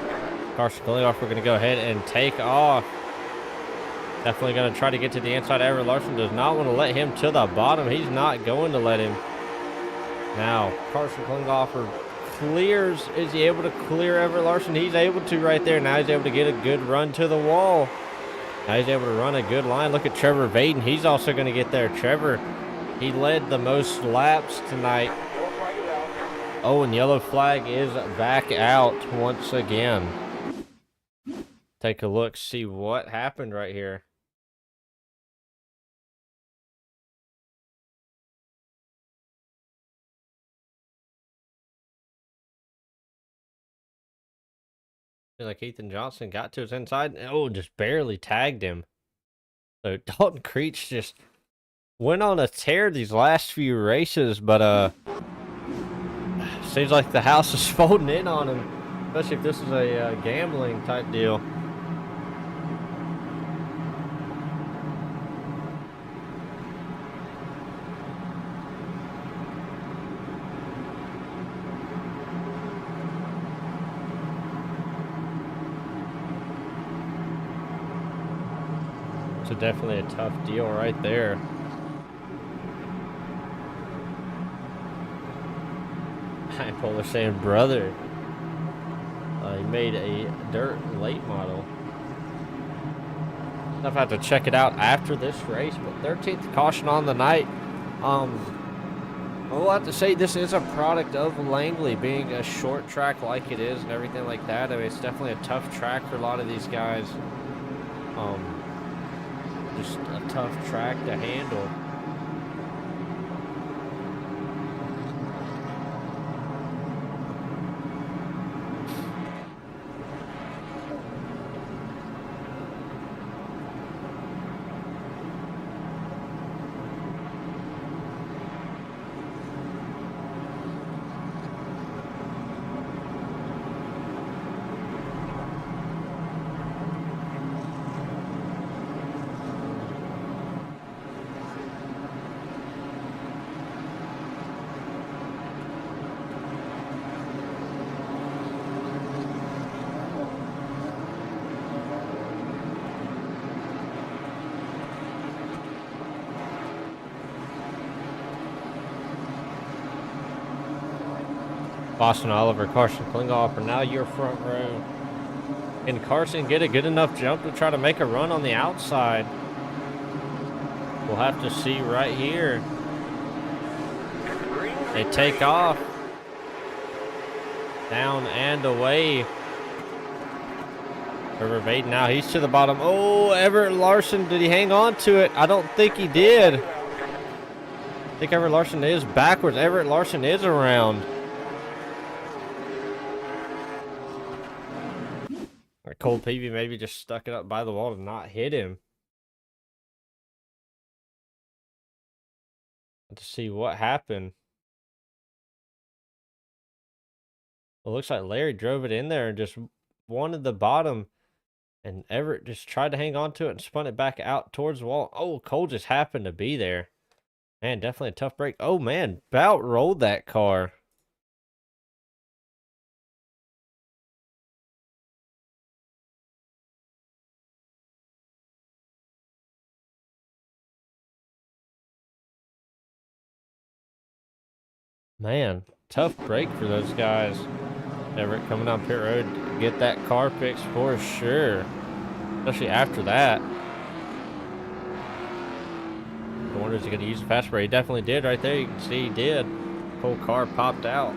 Carson Klingelhofer going to go ahead and take off. Definitely going to try to get to the inside. Everett Larson does not want to let him to the bottom. He's not going to let him. Now Carson Klingelhofer clears. Is he able to clear Everett Larson? He's able to right there. Now he's able to get a good run to the wall. Now he's able to run a good line. Look at Trevor Vaden. He's also going to get there. Trevor, he led the most laps tonight. Oh, and yellow flag is back out once again. Take a look, see what happened right here. Feel like Ethan Johnson got to his inside. Oh, just barely tagged him. So Dalton Creech just went on a tear these last few races, but seems like the house is folding in on him, especially if this is a gambling type deal. So definitely a tough deal right there. Polar saying, brother, he made a dirt late model. I'll have to check it out after this race, but 13th caution on the night. I'll have to say this is a product of Langley being a short track like it is and everything like that. I mean, it's definitely a tough track for a lot of these guys. Just a tough track to handle. Boston Oliver, Carson Klinghoffer, now your front row. Can Carson get a good enough jump to try to make a run on the outside? We'll have to see right here. They take off. Down and away. Trevor Vaden now, he's to the bottom. Oh, Everett Larson, did he hang on to it? I don't think he did. I think Everett Larson is backwards. Everett Larson is around. Or Cole Peavy maybe just stuck it up by the wall to not hit him. To see what happened. It looks like Larry drove it in there and just wanted the bottom. And Everett just tried to hang on to it and spun it back out towards the wall. Oh, Cole just happened to be there. Man, definitely a tough break. Oh, man, about rolled that car. Man, tough break for those guys. Everett coming down pit road to get that car fixed for sure. Especially after that. I wonder if he's going to use the fast spray. He definitely did right there. You can see he did. Whole car popped out.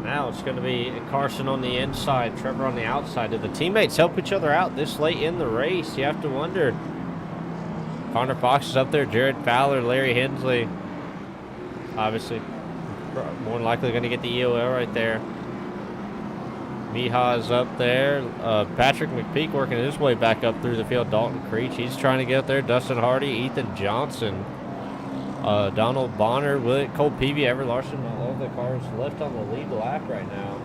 Now it's going to be Carson on the inside, Trevor on the outside. Did the teammates help each other out this late in the race? You have to wonder. Connor Fox is up there, Jared Fowler, Larry Hensley. Obviously, more than likely going to get the EOL right there. Miha's up there. Patrick McPeak working his way back up through the field. Dalton Creech, he's trying to get up there. Dustin Hardy, Ethan Johnson, Donald Bonner, Cole Peavy, Everett Larson. All of the cars left on the lead lap right now.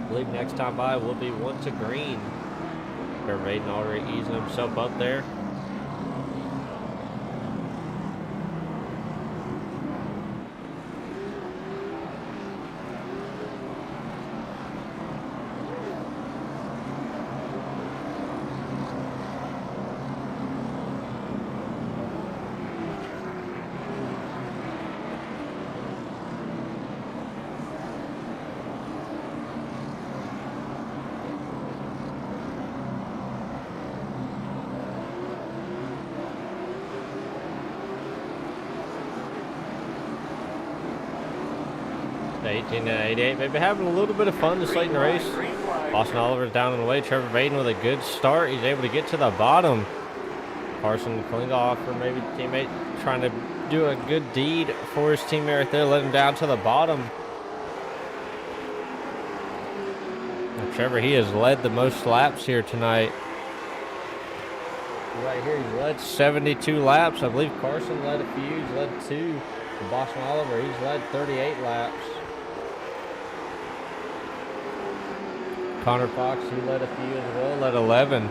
I believe next time by will be 1 to green. Trevor Vaden already easing himself up there. The 1888, maybe having a little bit of fun this late in the race. Boston Oliver's down and away. Trevor Vaden with a good start. He's able to get to the bottom. Carson Klinghoffer, maybe teammate trying to do a good deed for his teammate right there. Let him down to the bottom. Now, Trevor, he has led the most laps here tonight. Right here, he led 72 laps. I believe Carson led a few. He's led 2. For Boston Oliver, he's led 38 laps. Connor Fox, he led a few as well, led 11.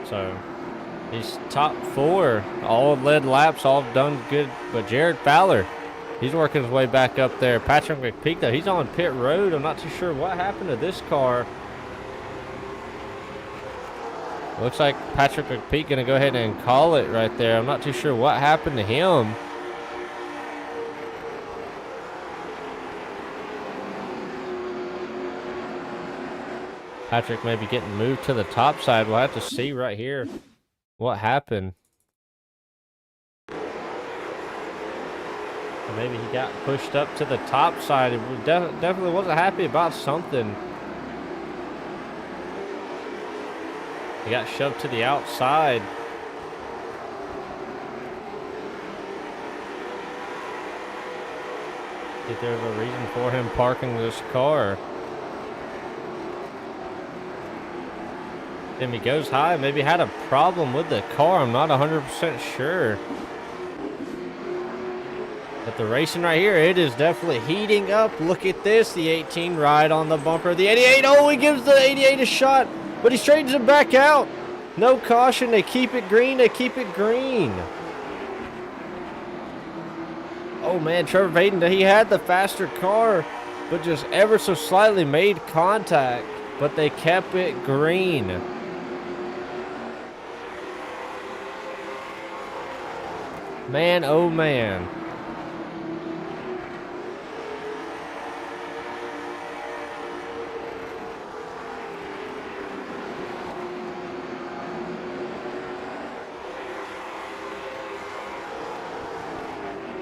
So, he's top 4. All led laps, all done good. But Jared Fowler, he's working his way back up there. Patrick McPeak, though, he's on pit road. I'm not too sure what happened to this car. Looks like Patrick McPeak going to go ahead and call it right there. I'm not too sure what happened to him. Patrick may be getting moved to the top side. We'll have to see right here what happened. Or maybe he got pushed up to the top side. He definitely wasn't happy about something. He got shoved to the outside. I think there's a reason for him parking this car. If he goes high, maybe had a problem with the car. I'm not 100% sure. But the racing right here, it is definitely heating up. Look at this, the 18 right on the bumper. The 88, oh, he gives the 88 a shot, but he straightens it back out. No caution, they keep it green, they keep it green. Oh man, Trevor Vaden, he had the faster car, but just ever so slightly made contact, but they kept it green. Man, oh man.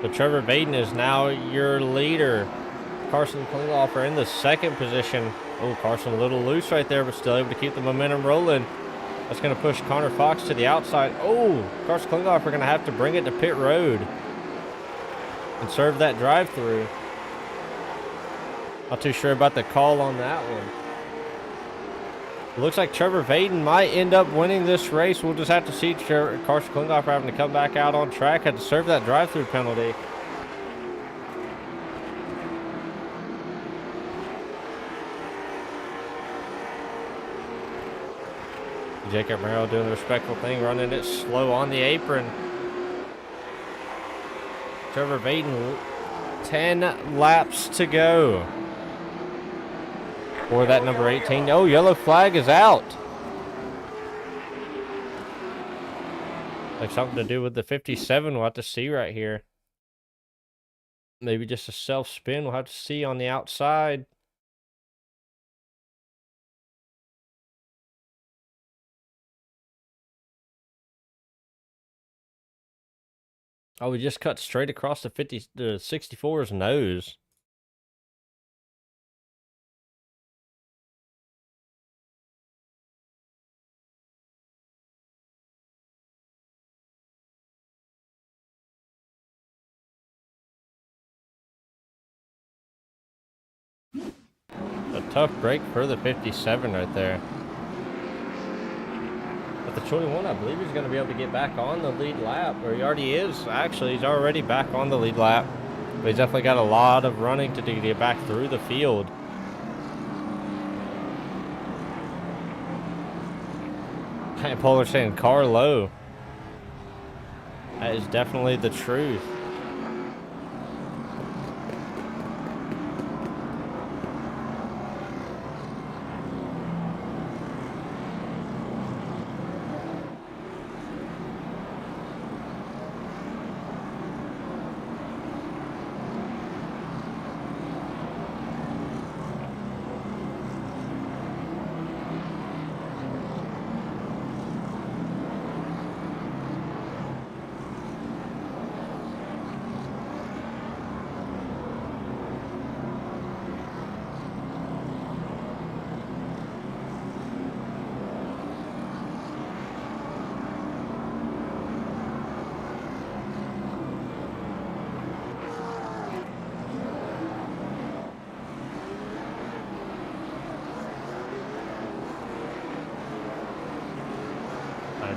So Trevor Vaden is now your leader. Carson Klinghoffer in the second position. Oh, Carson a little loose right there, but still able to keep the momentum rolling. That's going to push Connor Fox to the outside. Oh, Carson Klinghoffer going to have to bring it to pit road and serve that drive-through. Not too sure about the call on that one. Looks like Trevor Vaden might end up winning this race. We'll just have to see. Carson Klinghoffer having to come back out on track. Had to serve that drive-through penalty. Jacob Merrill doing the respectful thing, running it slow on the apron. Trevor Vaden, 10 laps to go for that number 18. Oh, yellow flag is out. Like something to do with the 57. We'll have to see right here. Maybe just a self-spin. We'll have to see on the outside. Oh, we just cut straight across the 64's nose. A tough break for the 57 right there. But the 21, I believe he's going to be able to get back on the lead lap, or he already is. Actually, he's already back on the lead lap. But he's definitely got a lot of running to do to get back through the field. And Polar saying car low. That is definitely the truth.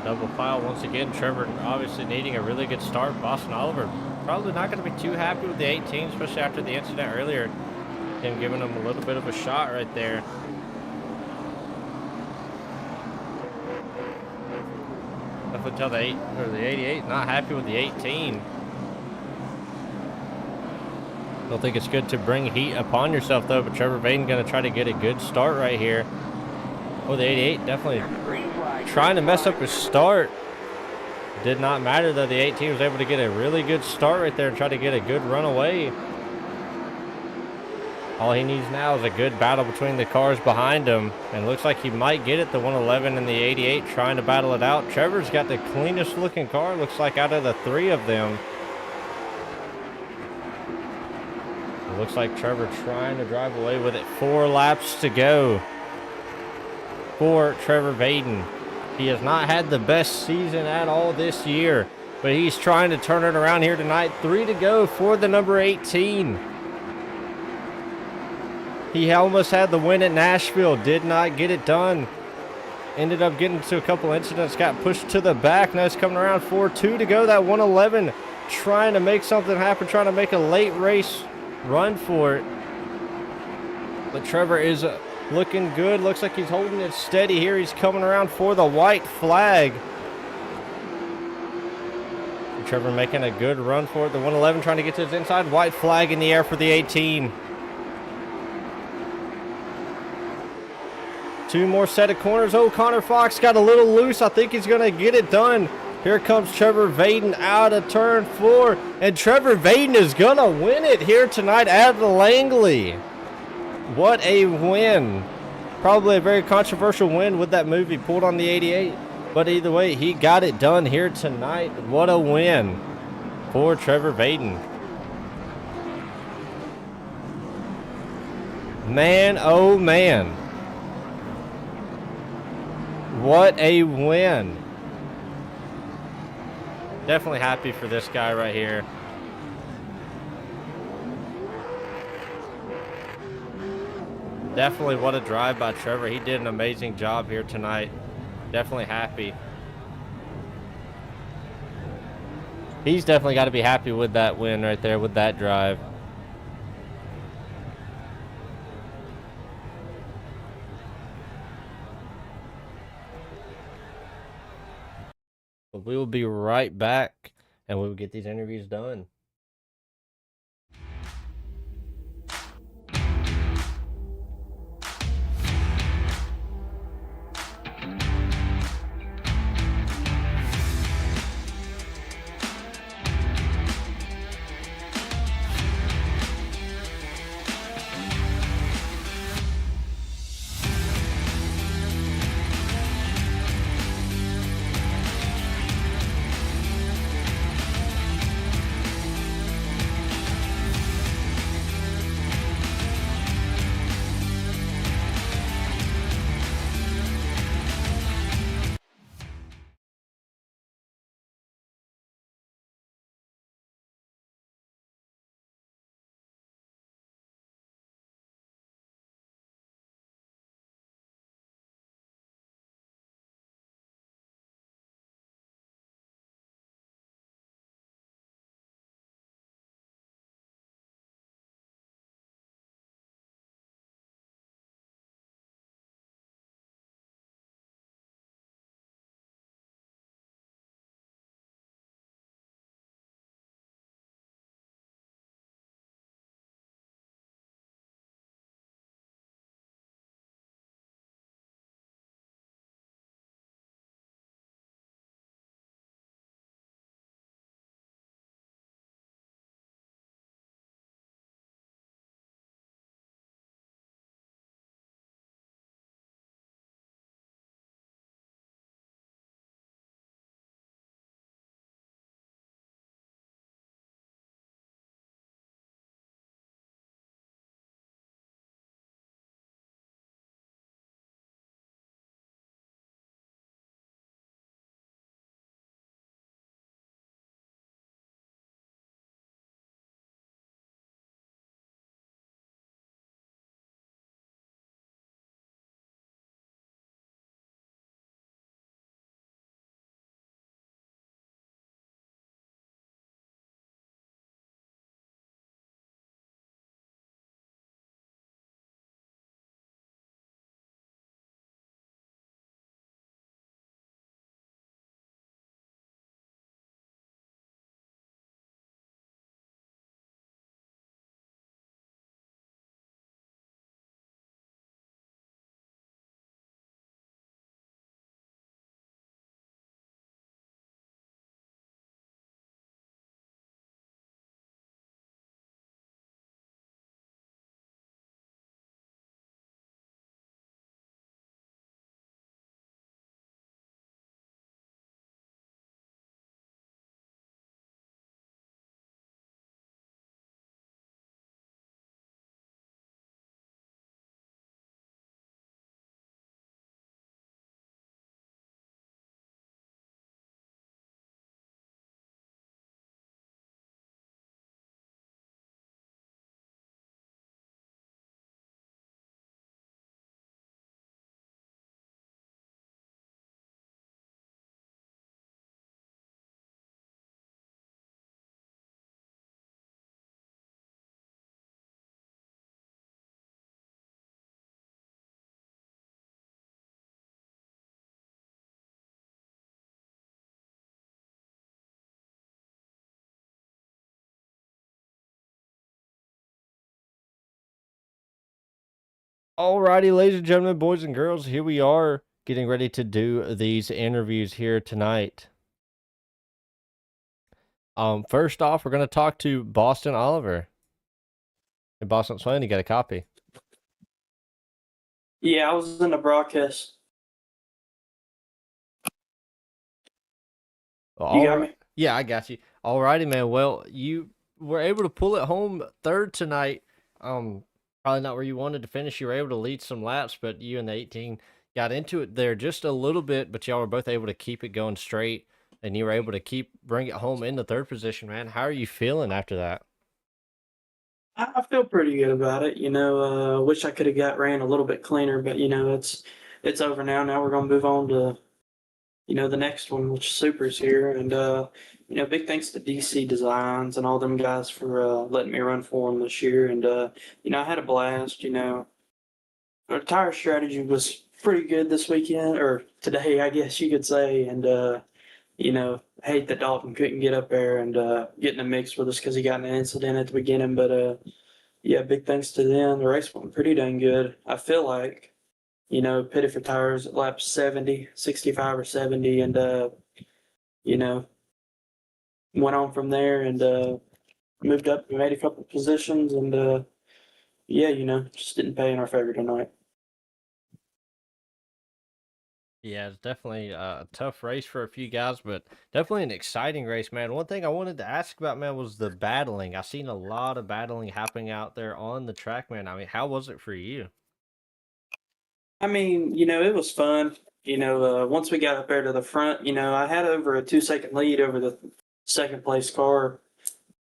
Double file once again. Trevor obviously needing a really good start. Boston Oliver probably not going to be too happy with the 18, especially after the incident earlier. Him giving him a little bit of a shot right there. Definitely tell the 88 not happy with the 18. Don't think it's good to bring heat upon yourself though, but Trevor Vaden going to try to get a good start right here. Oh, the 88 definitely trying to mess up his start. Did not matter though. The 18 was able to get a really good start right there and try to get a good run away. All he needs now is a good battle between the cars behind him, and looks like he might get it. The 111 and the 88 trying to battle it out. Trevor's got the cleanest looking car, looks like, out of the three of them. It looks like Trevor trying to drive away with it. 4 laps to go for Trevor Vaden. He has not had the best season at all this year, but he's trying to turn it around here tonight. 3 to go for the number 18. He almost had the win at Nashville, did not get it done. Ended up getting into a couple incidents, got pushed to the back. Now it's coming around. 4-2 to go. That 111 trying to make something happen, trying to make a late race run for it. But Trevor is looking good. Looks like he's holding it steady here. He's coming around for the white flag. Trevor making a good run for it. The 111 trying to get to his inside. White flag in the air for the 18. 2 more set of corners. Oh, Connor Fox got a little loose. I think he's going to get it done. Here comes Trevor Vaden out of turn 4. And Trevor Vaden is going to win it here tonight at Langley. What a win. Probably a very controversial win with that move he pulled on the 88. But either way, he got it done here tonight. What a win for Trevor Vaden. Man, oh man. What a win. Definitely happy for this guy right here. Definitely what a drive by Trevor. He did an amazing job here tonight. Definitely happy. He's definitely got to be happy with that win right there, with that drive. We will be right back, and we will get these interviews done. Alrighty, ladies and gentlemen, boys and girls, here we are getting ready to do these interviews here tonight. First off, we're gonna talk to Boston Oliver. Hey, Boston Swain, you got a copy? Yeah, I was in the broadcast. You All got right. me? Yeah, I got you. All righty, man. Well, you were able to pull it home third tonight. Probably not where you wanted to finish. You were able to lead some laps, but you and the 18 got into it there just a little bit, but y'all were both able to keep it going straight, and you were able to bring it home in the third position, man. How are you feeling after that? I feel pretty good about it. Wish I could have got ran a little bit cleaner, but it's over now. Now we're gonna move on to the next one, which Super's here, and big thanks to DC Designs and all them guys for letting me run for them this year, and I had a blast. Our tire strategy was pretty good this weekend or today, I guess you could say, and hate that Dalton couldn't get up there and get in the mix with us because he got in an incident at the beginning. But yeah, big thanks to them. The race went pretty dang good. I feel like, pitted for tires at lap 70, 65 or 70, and you know, went on from there and moved up and made a couple positions, and yeah, just didn't pay in our favor tonight. Yeah, it's definitely a tough race for a few guys, but definitely an exciting race, man. One thing I wanted to ask about, man, was the battling. I seen a lot of battling happening out there on the track, man. I mean, how was it for you? I mean, it was fun. Once we got up there to the front, I had over a 2 second lead over the second place car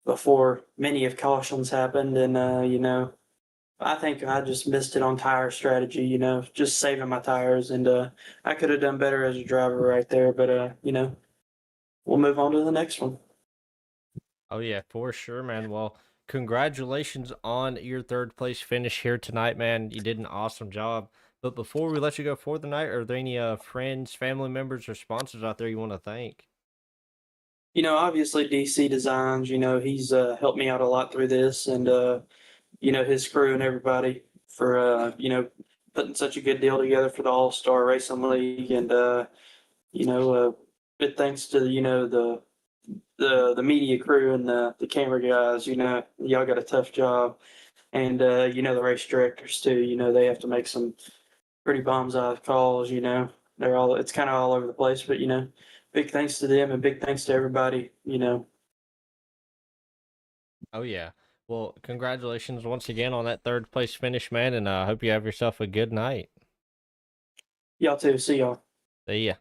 before many of cautions happened, and I think I just missed it on tire strategy. Just saving my tires, and I could have done better as a driver right there. But we'll move on to the next one. Oh yeah, for sure, man. Well, congratulations on your third place finish here tonight, man. You did an awesome job. But before we let you go for the night, are there any friends, family members, or sponsors out there you want to thank? Obviously DC Designs. He's helped me out a lot through this, and his crew and everybody for putting such a good deal together for the All Star Racing League, and big thanks to the media crew and the camera guys. Y'all got a tough job, and the race directors too. They have to make some pretty bombs out of calls. It's kind of all over the place, but big thanks to them and big thanks to everybody. Oh yeah. Well, congratulations once again on that third place finish, man, and I hope you have yourself a good night. Y'all too. See y'all. See ya.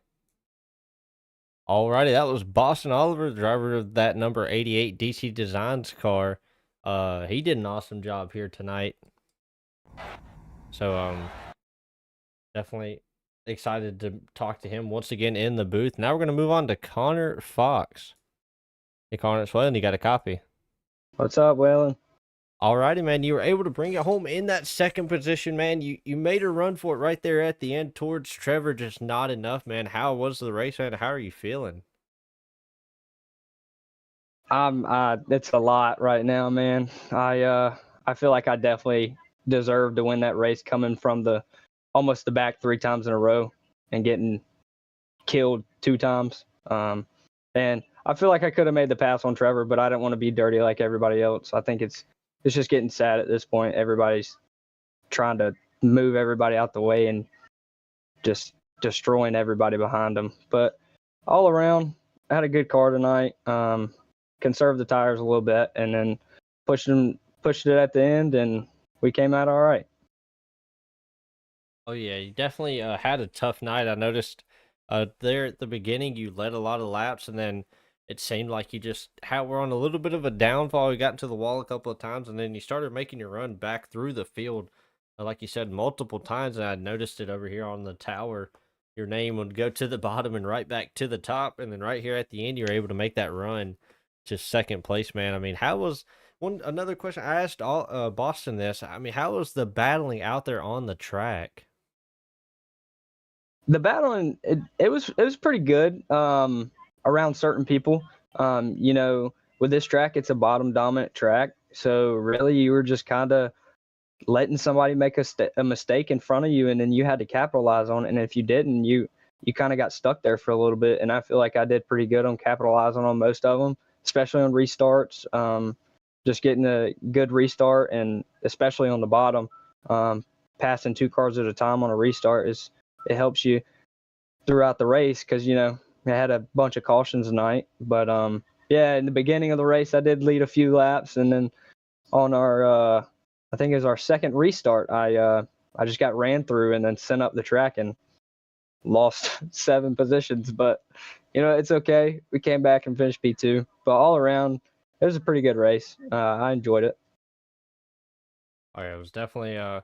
Alrighty, that was Boston Oliver, the driver of that number 88 DC Designs car. He did an awesome job here tonight. So definitely excited to talk to him once again in the booth. Now we're gonna move on to Connor Fox. Hey Connor, it's Waylon, you got a copy. What's up, Waylon? Alrighty, man. You were able to bring it home in that second position, man. You made a run for it right there at the end towards Trevor, just not enough, man. How was the race, man? How are you feeling? It's a lot right now, man. I feel like I definitely deserve to win that race coming from almost the back 3 times in a row and getting killed 2 times. And I feel like I could have made the pass on Trevor, but I didn't want to be dirty like everybody else. I think it's just getting sad at this point. Everybody's trying to move everybody out the way and just destroying everybody behind them. But all around, I had a good car tonight. Conserved the tires a little bit, and then pushed it at the end, and we came out all right. Oh yeah, you definitely had a tough night. I noticed there at the beginning you led a lot of laps, and then it seemed like you just were on a little bit of a downfall. You got into the wall a couple of times, and then you started making your run back through the field, like you said, multiple times. And I noticed it over here on the tower. Your name would go to the bottom and right back to the top, and then right here at the end, you're able to make that run to second place, man. I mean, how was another question I asked all Boston this? I mean, how was the battling out there on the track? The battling it was pretty good around certain people. With this track, it's a bottom dominant track, so really you were just kind of letting somebody make a mistake in front of you, and then you had to capitalize on it. And if you didn't, you kind of got stuck there for a little bit. And I feel like I did pretty good on capitalizing on most of them. especially on restarts. Just getting a good restart, and especially on the bottom, passing 2 cars at a time on a restart it helps you throughout the race because I had a bunch of cautions tonight. But yeah, in the beginning of the race, I did lead a few laps, and then on our I think it was our second restart, I just got ran through and then sent up the track and lost 7 positions. But it's okay. We came back and finished P2. But all around, it was a pretty good race. I enjoyed it. Oh, yeah, it was definitely a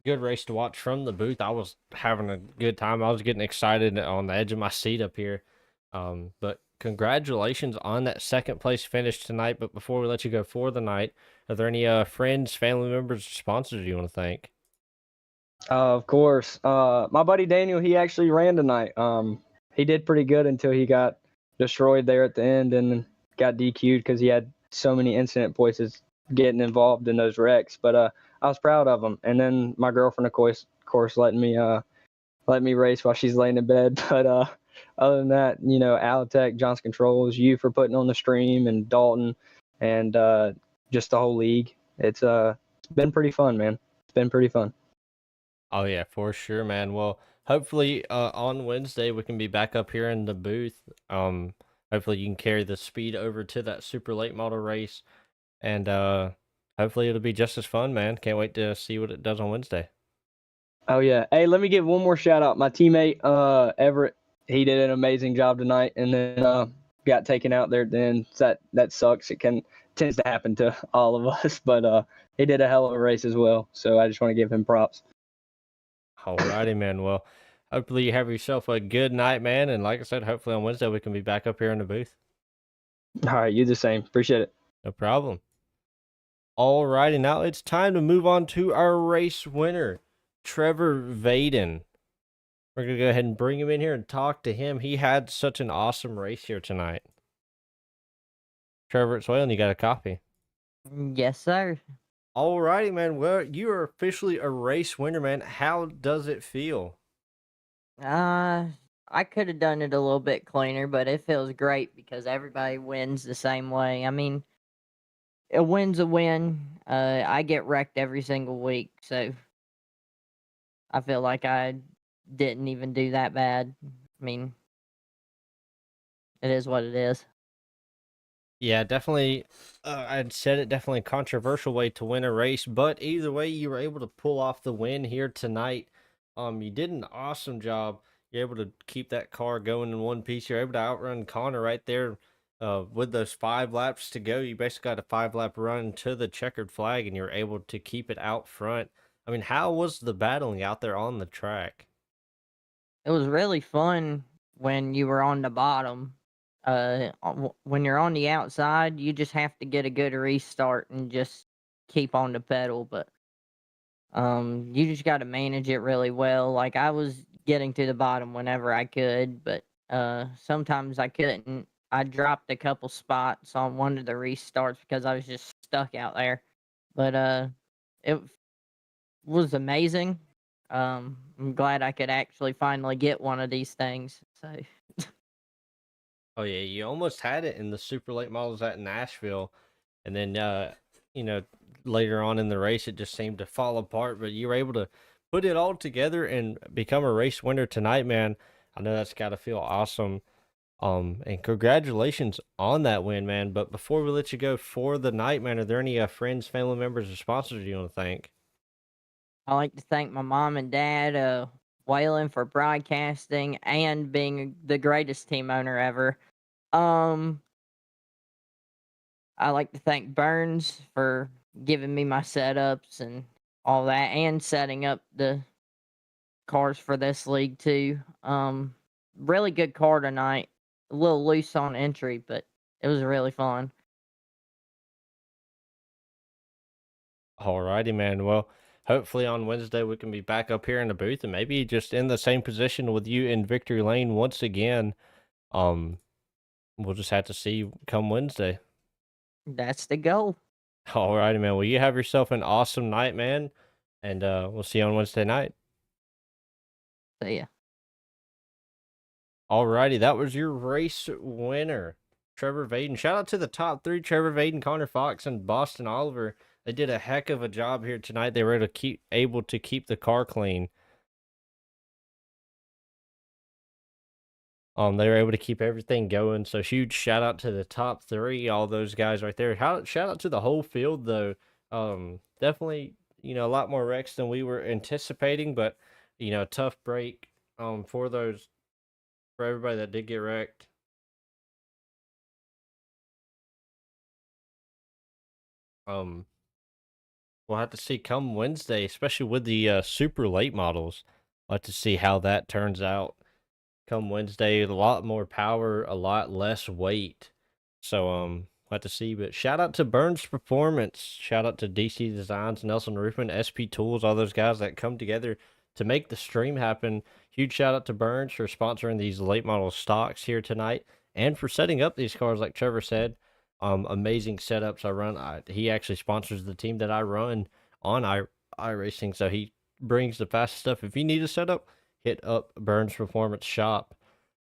good race to watch from the booth. I was having a good time. I was getting excited on the edge of my seat up here. But congratulations on that second place finish tonight. But before we let you go for the night, are there any friends, family members, or sponsors you want to thank? Of course. My buddy Daniel, he actually ran tonight. He did pretty good until he got destroyed there at the end and got DQ'd because he had so many incident voices getting involved in those wrecks. But I was proud of him. And then my girlfriend, of course, letting me race while she's laying in bed. But other than that, Alitech, Johnson Controls, you for putting on the stream, and Dalton, and just the whole league. It's been pretty fun, man. It's been pretty fun. Oh yeah, for sure, man. Well, hopefully on Wednesday we can be back up here in the booth. Hopefully you can carry the speed over to that super late model race, and hopefully it'll be just as fun, man. Can't wait to see what it does on Wednesday. Oh yeah. Hey, let me give one more shout out. My teammate Everett, he did an amazing job tonight, and then got taken out there. Then that sucks. It tends to happen to all of us, but he did a hell of a race as well. So I just want to give him props. Alrighty, man. Well, hopefully you have yourself a good night, man. And like I said, hopefully on Wednesday we can be back up here in the booth. All right, you the same. Appreciate it. No problem. Alrighty, now it's time to move on to our race winner, Trevor Vaden. We're going to go ahead and bring him in here and talk to him. He had such an awesome race here tonight. Trevor, it's Whalen, you got a copy. Yes, sir. Alrighty, man. Well, you are officially a race winner, man. How does it feel? I could have done it a little bit cleaner, but it feels great because everybody wins the same way. I mean, a win's a win. I get wrecked every single week, so I feel like I didn't even do that bad. I mean, it is what it is. Yeah, definitely. I'd said it, definitely a controversial way to win a race, but either way, you were able to pull off the win here tonight. You did an awesome job. You're able to keep that car going in one piece. You're able to outrun Connor right there. With those 5 laps to go, you basically got a 5-lap run to the checkered flag, and you're able to keep it out front. I mean, how was the battling out there on the track? It was really fun when you were on the bottom. When you're on the outside, you just have to get a good restart and just keep on the pedal. But you just got to manage it really well. Like I was getting to the bottom whenever I could, but sometimes I couldn't. I dropped a couple spots on one of the restarts because I was just stuck out there. But it was amazing. I'm glad I could actually finally get one of these things. So. Oh yeah, you almost had it in the super late models at Nashville, and then later on in the race it just seemed to fall apart. But you were able to put it all together and become a race winner tonight, man. I know that's got to feel awesome. And congratulations on that win, man. But before we let you go for the night, man, are there any friends, family members, or sponsors you want to thank? I like to thank my mom and dad, Waylon, for broadcasting and being the greatest team owner ever. I like to thank Burns for giving me my setups and all that, and setting up the cars for this league too. Really good car tonight. A little loose on entry, but it was really fun. Alrighty, man. Well, hopefully on Wednesday we can be back up here in the booth and maybe just in the same position with you in victory lane once again. We'll just have to see come Wednesday. That's the goal. Alrighty, man. Well, you have yourself an awesome night, man, and we'll see you on Wednesday night. See ya. Alrighty, that was your race winner, Trevor Vaden. Shout out to the top 3, Trevor Vaden, Connor Fox, and Boston Oliver. They did a heck of a job here tonight. They were able to keep the car clean. They were able to keep everything going. So huge shout out to the top 3, all those guys right there. Shout out to the whole field though. Definitely, a lot more wrecks than we were anticipating, but tough break for everybody that did get wrecked. We'll have to see come Wednesday, especially with the super late models. We'll have to see how that turns out come Wednesday. A lot more power, a lot less weight. So we'll have to see. But shout out to Burns Performance. Shout out to DC Designs, Nelson Roofman, SP Tools, all those guys that come together to make the stream happen. Huge shout out to Burns for sponsoring these late model stocks here tonight and for setting up these cars, like Trevor said. Amazing setups I run. He actually sponsors the team that I run on iRacing, so he brings the fastest stuff. If you need a setup, hit up Burns Performance Shop.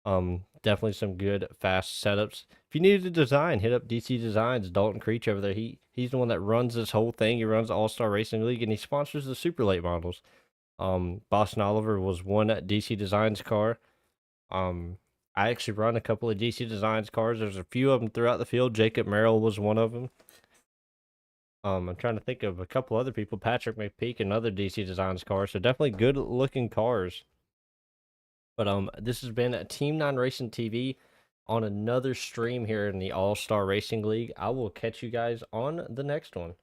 Definitely some good fast setups. If you need a design, hit up DC Designs. Dalton Creech over there. He's the one that runs this whole thing. He runs the All-Star Racing League and he sponsors the super late models. Boston Oliver was one at DC Designs car. I actually run a couple of DC Designs cars. There's a few of them throughout the field. Jacob Merrill was one of them. I'm trying to think of a couple other people. Patrick McPeak, another DC Designs car. So definitely good looking cars. But this has been a Team 9 Racing TV on another stream here in the All-Star Racing League. I will catch you guys on the next one.